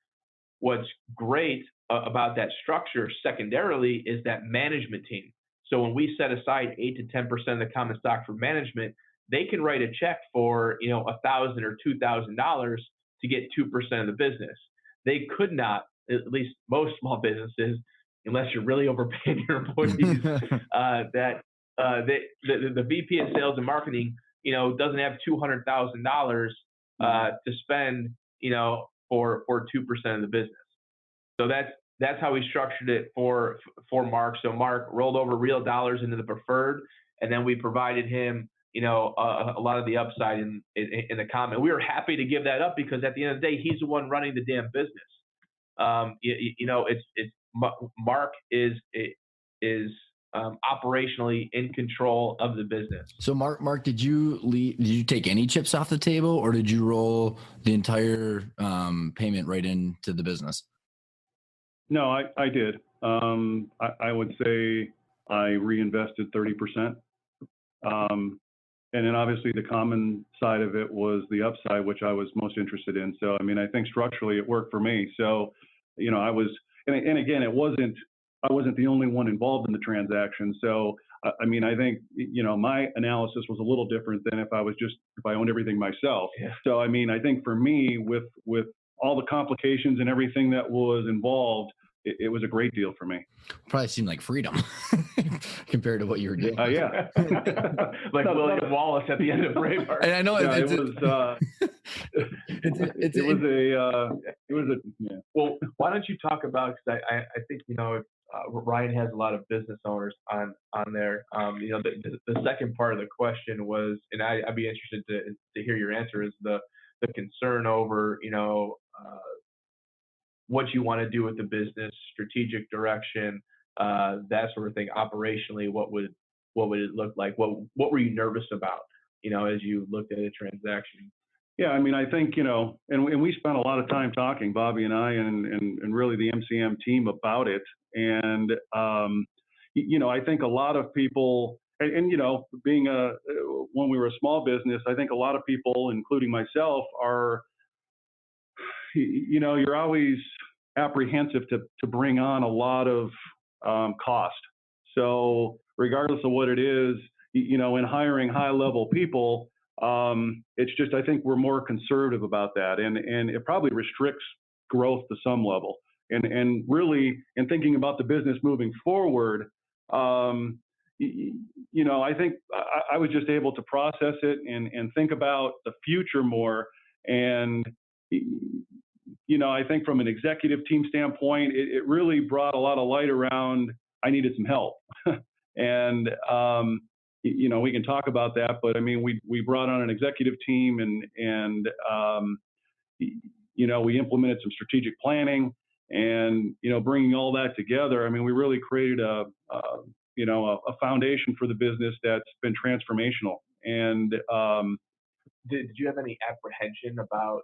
What's great about that structure secondarily is that management team. So when we set aside 8 to 10% of the common stock for management, they can write a check for $1,000 or $2,000 to get 2% of the business. They could not, at least most small businesses, unless you're really overpaying your employees, the VP of sales and marketing, doesn't have $200,000 to spend, for 2% of the business. So that's how we structured it for Marc. So Marc rolled over real dollars into the preferred, and then we provided him, a lot of the upside in the common. We were happy to give that up because at the end of the day, he's the one running the damn business. Marc is operationally in control of the business. So Marc, did you take any chips off the table, or did you roll the entire payment right into the business? No, I did. I would say I reinvested 30%. And then obviously the common side of it was the upside, which I was most interested in. So, I mean, I think structurally it worked for me. So, I was, and again, I wasn't the only one involved in the transaction. So, I mean, I think, my analysis was a little different than if I owned everything myself. Yeah. So, I mean, I think for me, with all the complications and everything that was involved, it was a great deal for me. Probably seemed like freedom compared to what you were doing. Yeah. Like William Wallace at the end of Braveheart. And I know it was a. Yeah. Well, why don't you talk about, because I think, Ryan has a lot of business owners on there. The second part of the question was, and I'd be interested to hear your answer, is the concern over, what you want to do with the business, strategic direction, that sort of thing. Operationally, what would it look like? What were you nervous about, as you looked at a transaction? Yeah, I mean, I think, and we spent a lot of time talking, Bobby and I, and really the MCM team about it. And, I think a lot of people, and being when we were a small business, I think a lot of people, including myself, are, you're always apprehensive to bring on a lot of cost. So regardless of what it is, in hiring high level people, it's just, I think we're more conservative about that, and it probably restricts growth to some level. And really, in thinking about the business moving forward, I think I was just able to process it and think about the future more. And, I think from an executive team standpoint, it really brought a lot of light around, I needed some help. And, we can talk about that, but I mean, we brought on an executive team and we implemented some strategic planning and, bringing all that together. I mean, we really created a foundation for the business that's been transformational. And did you have any apprehension about,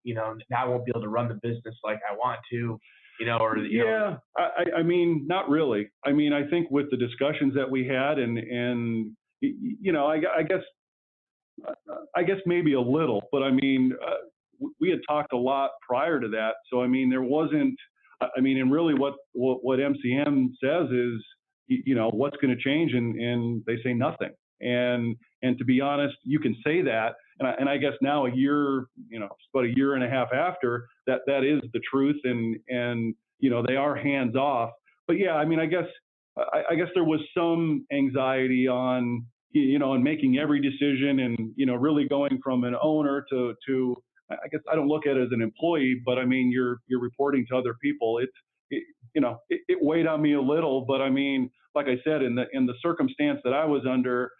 now I won't be able to run the business like I want to, I mean, not really. I mean, I think with the discussions that we had and I guess maybe a little, but I mean, we had talked a lot prior to that. So, I mean, there wasn't, and really what MCM says is, what's going to change? And they say nothing. And to be honest, you can say that. And I guess now it's about a year and a half after that is the truth. And they are hands off. But yeah, I mean, I guess there was some anxiety on, in making every decision and, really going from an owner to, I guess I don't look at it as an employee, but I mean, you're reporting to other people. It weighed on me a little, but I mean, like I said, in the circumstance that I was under,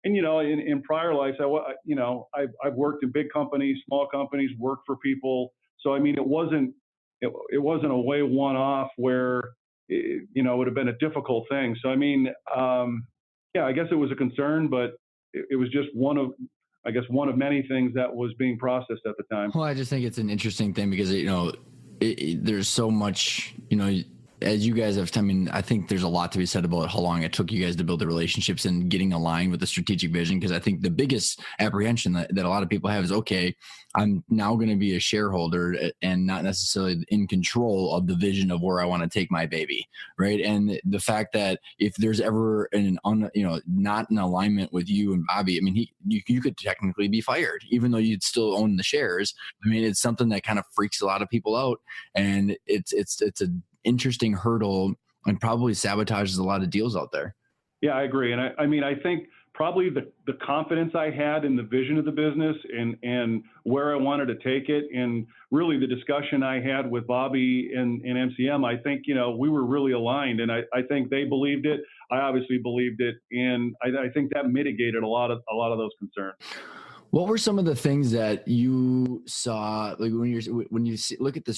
in prior lives, I've worked in big companies, small companies, worked for people. So, I mean, it wasn't a one-off where, it would have been a difficult thing. So, I mean, I guess it was a concern, but it was just one of many things that was being processed at the time. Well, I just think it's an interesting thing because, there's so much, as you guys have, I think there's a lot to be said about how long it took you guys to build the relationships and getting aligned with the strategic vision. Because I think the biggest apprehension that a lot of people have is, okay, I'm now going to be a shareholder and not necessarily in control of the vision of where I want to take my baby, right? And the fact that if there's ever not in alignment with you and Bobby, I mean, you could technically be fired, even though you'd still own the shares. I mean, it's something that kind of freaks a lot of people out, and it's a interesting hurdle and probably sabotages a lot of deals out there. Yeah, I agree. And I mean, I think probably the confidence I had in the vision of the business and where I wanted to take it, and really the discussion I had with Bobby and MCM. I think, we were really aligned, and I think they believed it. I obviously believed it, and I think that mitigated a lot of those concerns. What were some of the things that you saw, like when you look at the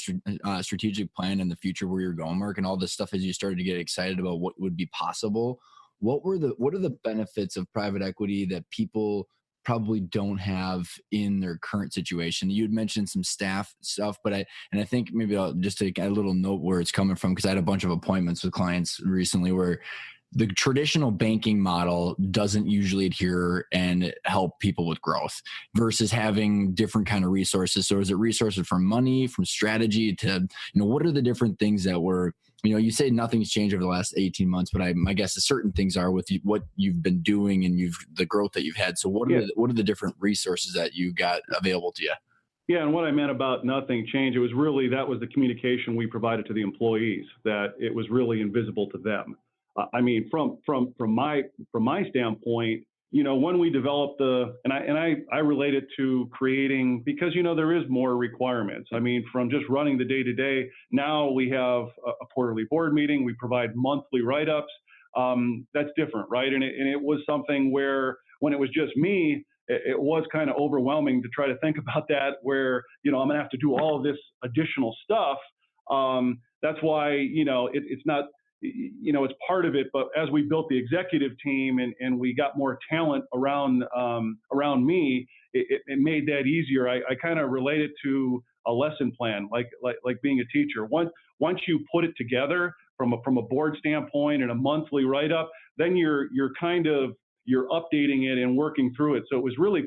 strategic plan and the future where you're going, Marc, and all this stuff as you started to get excited about what would be possible? What are the benefits of private equity that people probably don't have in their current situation? You had mentioned some staff stuff, but I think maybe I'll just take a little note where it's coming from, because I had a bunch of appointments with clients recently where the traditional banking model doesn't usually adhere and help people with growth versus having different kind of resources. So is it resources from money, from strategy to, what are the different things that were, you say nothing's changed over the last 18 months, but my guess is certain things are with what you've been doing and the growth that you've had. So what are the different resources that you got available to you? Yeah, and what I meant about nothing changed, that was the communication we provided to the employees, that it was really invisible to them. I mean, from my standpoint, when we developed I relate it to creating, because there is more requirements. I mean, from just running the day to day, now we have a quarterly board meeting. We provide monthly write-ups. That's different, right? And it was something where when it was just me, it was kind of overwhelming to try to think about that. Where I'm going to have to do all of this additional stuff. That's why it's not. It's part of it, but as we built the executive team and we got more talent around me, it made that easier. I kind of relate it to a lesson plan, like being a teacher. Once you put it together from a board standpoint and a monthly write-up, then you're updating it and working through it. So it was really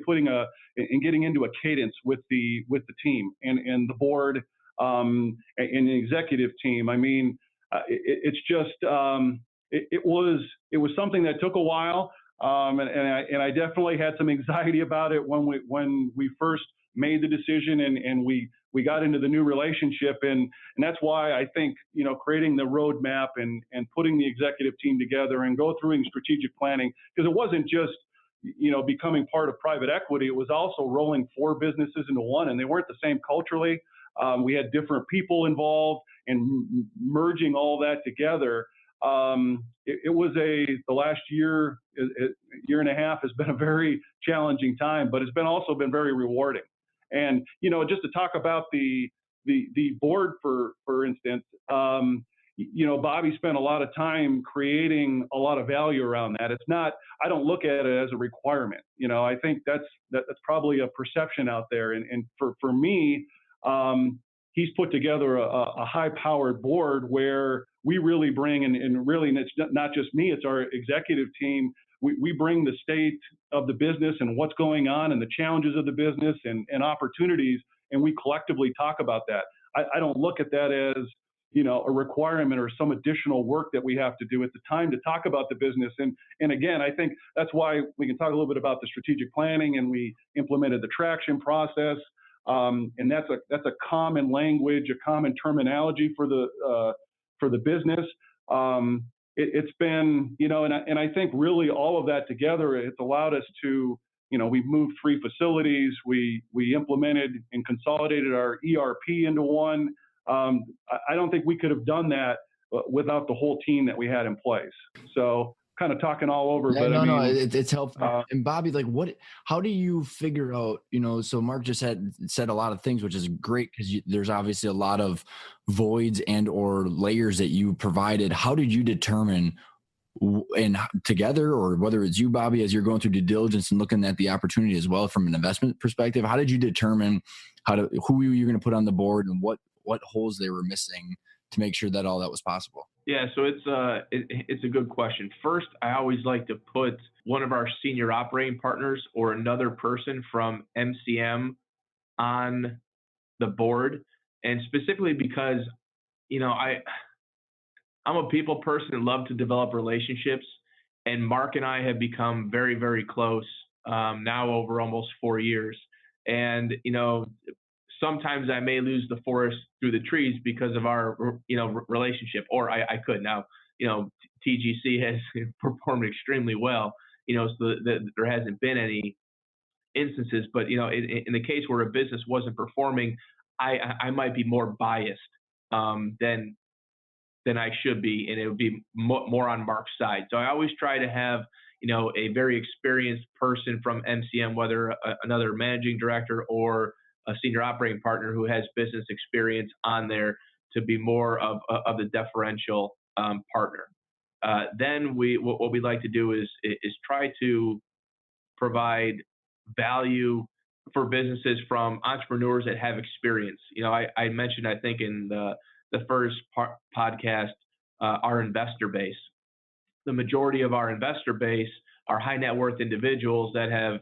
getting into a cadence with the team and the board and the executive team. I mean, it's just it was something that took a while, and I definitely had some anxiety about it when we first made the decision and we got into the new relationship, and that's why I think creating the roadmap and putting the executive team together and go through strategic planning, because it wasn't just becoming part of private equity. It was also rolling 4 businesses into one, and they weren't the same culturally. We had different people involved, and merging all that together. It was the last year and a half has been a very challenging time, but it's also been very rewarding. And just to talk about the board, for instance, Bobby spent a lot of time creating a lot of value around that. It's not. I don't look at it as a requirement. I think that's probably a perception out there. And for me, he's put together a high-powered board where we really bring, and really it's not just me, it's our executive team. We bring the state of the business and what's going on and the challenges of the business and opportunities, and we collectively talk about that. I don't look at that as a requirement or some additional work that we have to do. At the time to talk about the business. And again, I think that's why we can talk a little bit about the strategic planning, and we implemented the traction process. And that's a common language, a common terminology for the business. It's been, and I think really all of that together, it's allowed us to, we've moved 3 facilities. We implemented and consolidated our ERP into one. I don't think we could have done that without the whole team that we had in place. So kind of talking all over, yeah, but no, it's helpful. And Bobby, how do you figure out, so Marc just said a lot of things, which is great, because there's obviously a lot of voids and or layers that you provided. How did you determine, and together, or whether it's you, Bobby, as you're going through due diligence and looking at the opportunity as well from an investment perspective, how did you determine who you're going to put on the board and what holes they were missing to make sure that all that was possible? Yeah, so it's a good question. First, I always like to put one of our senior operating partners or another person from MCM on the board, and specifically because, I'm a people person and love to develop relationships, and Marc and I have become very, very close now over almost 4 years. And, sometimes I may lose the forest through the trees because of our, relationship, or I could. Now, TGC has performed extremely well, so that there hasn't been any instances. But in the case where a business wasn't performing, I might be more biased than I should be, and it would be more on Marc's side. So I always try to have a very experienced person from MCM, whether another managing director or a senior operating partner who has business experience on there, to be more of the deferential partner. Then what we like to do is try to provide value for businesses from entrepreneurs that have experience. I mentioned, I think in the first podcast, our investor base. The majority of our investor base are high net worth individuals that have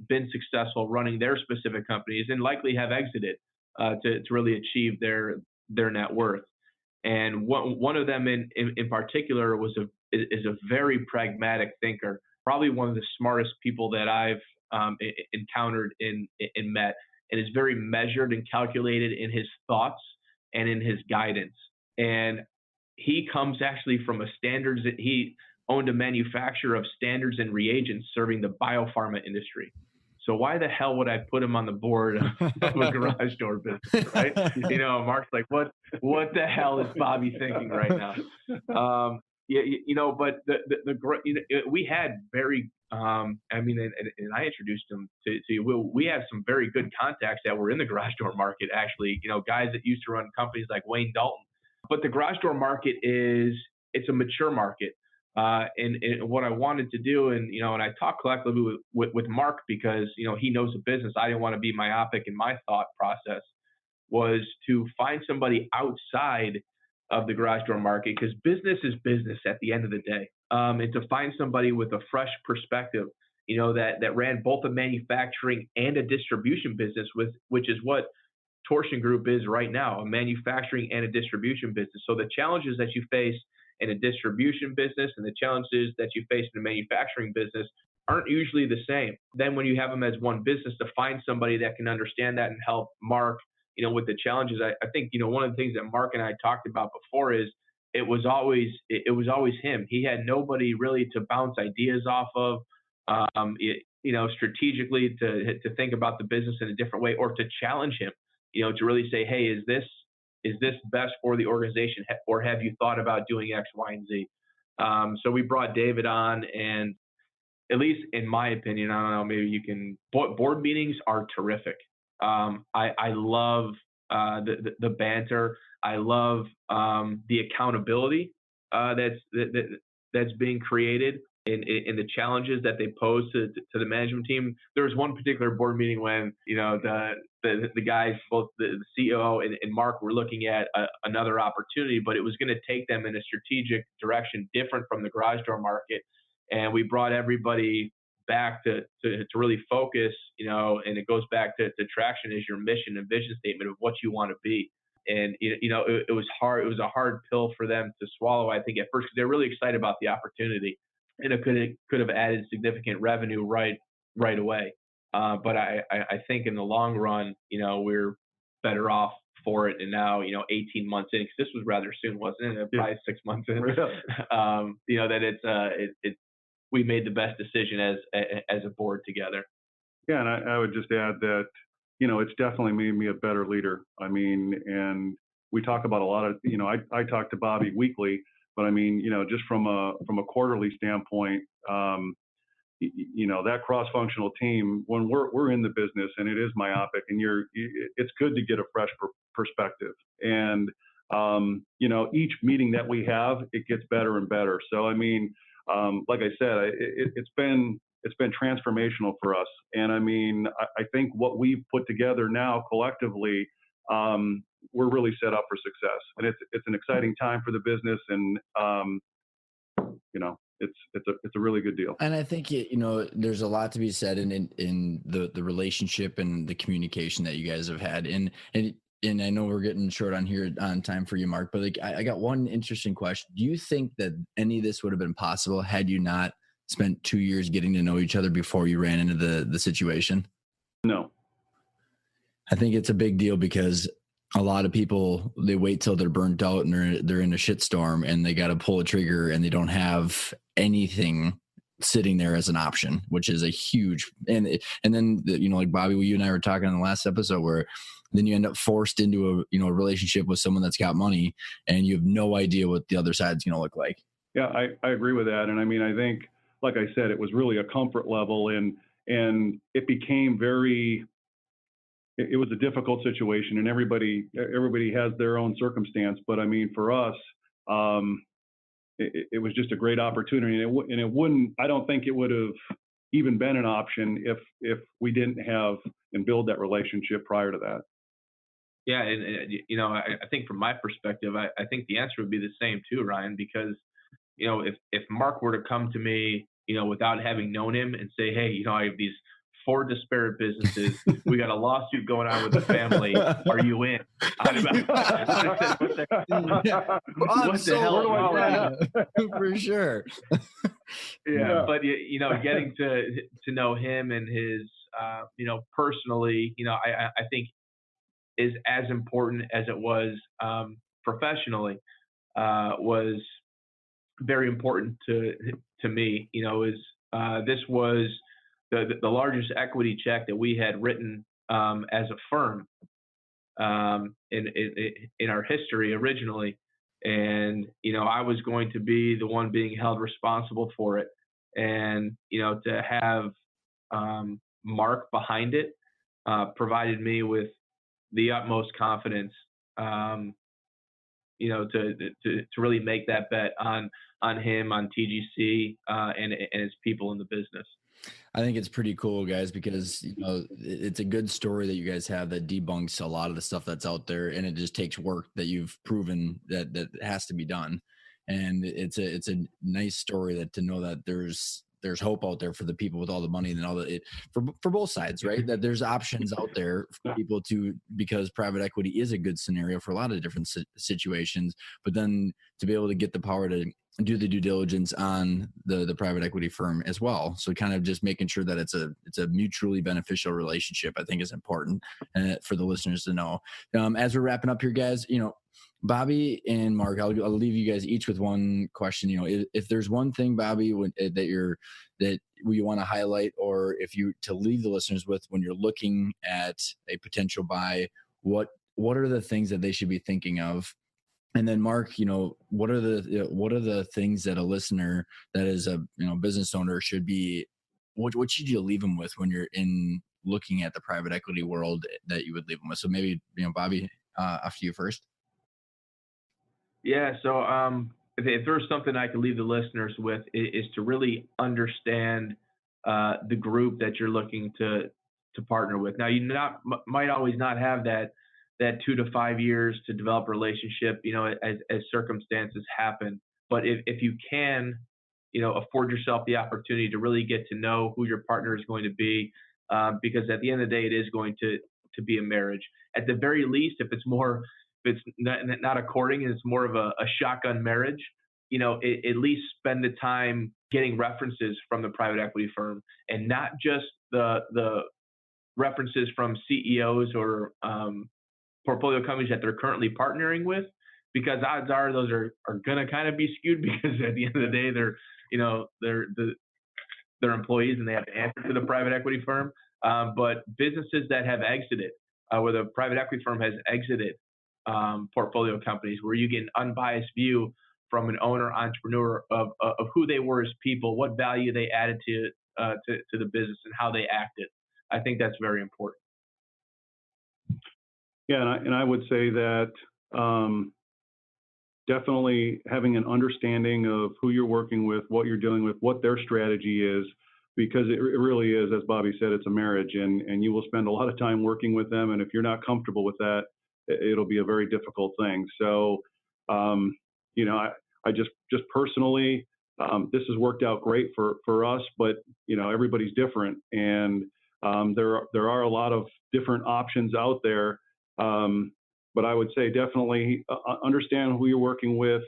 been successful running their specific companies and likely have exited to really achieve their net worth. And one of them in particular is a very pragmatic thinker, probably one of the smartest people that I've encountered and met, and is very measured and calculated in his thoughts and in his guidance. And he comes actually from he owned a manufacturer of standards and reagents serving the biopharma industry. So why the hell would I put him on the board of a garage door business, right? Marc's like, what the hell is Bobby thinking right now? But we had very, and I introduced him to you. We have some very good contacts that were in the garage door market, actually, guys that used to run companies like Wayne Dalton. But the garage door market it's a mature market. And what I wanted to do, and I talked collectively with Marc, because he knows the business. I didn't want to be myopic in my thought process, was to find somebody outside of the garage door market, because business is business at the end of the day. And to find somebody with a fresh perspective, that ran both a manufacturing and a distribution business, which is what Torsion Group is right now, a manufacturing and a distribution business. So the challenges that you face in a distribution business and the challenges that you face in a manufacturing business aren't usually the same. Then when you have them as one business, to find somebody that can understand that and help Marc, with the challenges, I think, one of the things that Marc and I talked about before is it was always him. He had nobody really to bounce ideas off of, strategically to think about the business in a different way, or to challenge him, to really say, hey, is this best for the organization, or have you thought about doing X, Y, and Z? So we brought David on, and at least in my opinion, I don't know, maybe you can, board meetings are terrific. I love the banter. I love the accountability that's being created in the challenges that they pose to the management team. There was one particular board meeting when the guys, both the CEO and Marc, were looking at another opportunity, but it was going to take them in a strategic direction different from the garage door market. And we brought everybody back to really focus, and it goes back to traction is your mission and vision statement of what you want to be. And, it was hard. It was a hard pill for them to swallow, I think, at first, because they're really excited about the opportunity, and it could have added significant revenue right away. But I think in the long run, we're better off for it. And now, 18 months in, because this was rather soon, wasn't it? Probably 6 months in, that we made the best decision as a board together. Yeah, and I would just add that, it's definitely made me a better leader. I mean, and we talk about a lot of, I talk to Bobby weekly, but I mean, just from a quarterly standpoint, that cross-functional team, when we're in the business and it is myopic, and it's good to get a fresh perspective. And, each meeting that we have, it gets better and better. So, I mean, like I said, it's been transformational for us. And I mean, I think what we've put together now collectively, we're really set up for success. And it's an exciting time for the business, and it's a really good deal. And I think there's a lot to be said in the relationship and the communication that you guys have had. And I know we're getting short on time for you, Marc, but I got one interesting question. Do you think that any of this would have been possible had you not spent 2 years getting to know each other before you ran into the situation? No. I think it's a big deal, because a lot of people, they wait till they're burnt out and they're in a shitstorm and they got to pull a trigger and they don't have anything sitting there as an option, which is a huge, and then, like Bobby, you and I were talking in the last episode where then you end up forced into a relationship with someone that's got money and you have no idea what the other side's going to look like. Yeah, I agree with that. And I mean, I think, like I said, it was really a comfort level, and it became it was a difficult situation, and everybody has their own circumstance. But I mean, for us, it was just a great opportunity, and it wouldn't. I don't think it would have even been an option if we didn't have and build that relationship prior to that. Yeah, and I think from my perspective, I think the answer would be the same too, Ryan, because if Marc were to come to me, without having known him and say, hey, I have these 4 disparate businesses. We got a lawsuit going on with the family. Are you in? What the hell? For sure. Yeah, but getting to know him and his, personally, I think is as important as it was professionally. Was very important to me. This was the largest equity check that we had written as a firm in our history originally, and I was going to be the one being held responsible for it, and to have Marc behind it provided me with the utmost confidence. To really make that bet on him, on TGC, and his people in the business. I think it's pretty cool, guys, because it's a good story that you guys have that debunks a lot of the stuff that's out there, and it just takes work that you've proven that has to be done. And it's a nice story that to know that there's hope out there for the people with all the money and all that, for both sides, right? That there's options out there for people because private equity is a good scenario for a lot of different situations, but then to be able to get the power to do the due diligence on the private equity firm as well. So kind of just making sure that it's a mutually beneficial relationship, I think is important for the listeners to know. As we're wrapping up here, guys, Bobby and Marc, I'll leave you guys each with one question. If there's one thing, Bobby, that you want to highlight, or if you to leave the listeners with when you're looking at a potential buy, what are the things that they should be thinking of? And then Marc, what are the things that a listener that is a business owner should be? What should you leave them with when you're in looking at the private equity world that you would leave them with? So maybe Bobby, after you first. Yeah. So if there's something I could leave the listeners with, is to really understand the group that you're looking to partner with. Now, you might always not have that 2 to 5 years to develop a relationship, as circumstances happen. But if you can, afford yourself the opportunity to really get to know who your partner is going to be, because at the end of the day, it is going to be a marriage. At the very least, if it's not a courting and it's more of a shotgun marriage, at least spend the time getting references from the private equity firm, and not just the references from CEOs or portfolio companies that they're currently partnering with, because odds are those are going to kind of be skewed, because at the end of the day, they're employees and they have to answer to the private equity firm. But businesses that have exited, where the private equity firm has exited portfolio companies, where you get an unbiased view from an owner entrepreneur of who they were as people, what value they added to the business, and how they acted. I think that's very important. Yeah, and I would say that definitely having an understanding of who you're working with, what you're dealing with, what their strategy is, because it really is, as Bobby said, it's a marriage, and you will spend a lot of time working with them, and if you're not comfortable with that, it'll be a very difficult thing. So, I just personally, this has worked out great for us, but everybody's different, and there are a lot of different options out there. But I would say definitely understand who you're working with,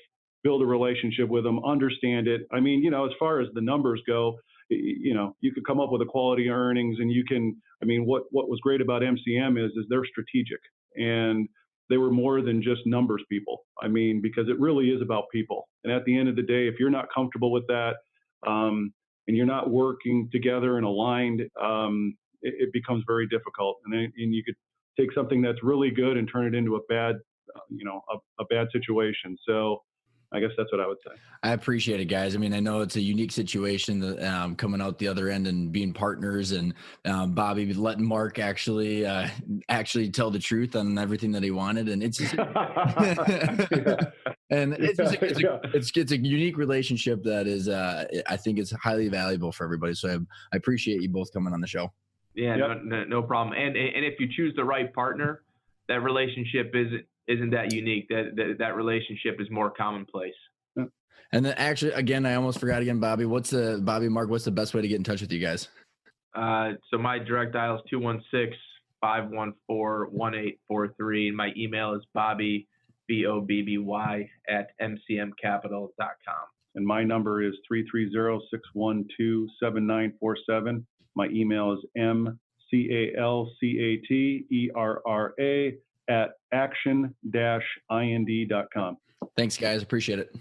build a relationship with them, understand it. I mean, as far as the numbers go, you could come up with a quality earnings, and what was great about MCM is they're strategic, and they were more than just numbers people. Because it really is about people. And at the end of the day, if you're not comfortable with that, and you're not working together and aligned, it becomes very difficult. And you could take something that's really good and turn it into a bad, a bad situation. So I guess that's what I would say. I appreciate it, guys. I mean, I know it's a unique situation that, coming out the other end and being partners, and Bobby letting Marc actually tell the truth on everything that he wanted, and it's just, and it's a unique relationship that is, I think it's highly valuable for everybody. So I appreciate you both coming on the show. Yeah, yep. no problem. And if you choose the right partner, that relationship isn't that unique. That relationship is more commonplace. And then actually, again, I almost forgot again, Bobby. Marc, what's the best way to get in touch with you guys? So my direct dial is 216-514-1843. And my email is Bobby, BOBBY @MCMcapital.com. And my number is 330-612-7947. My email is MCALCATERRA @action-ind.com. Thanks, guys. Appreciate it.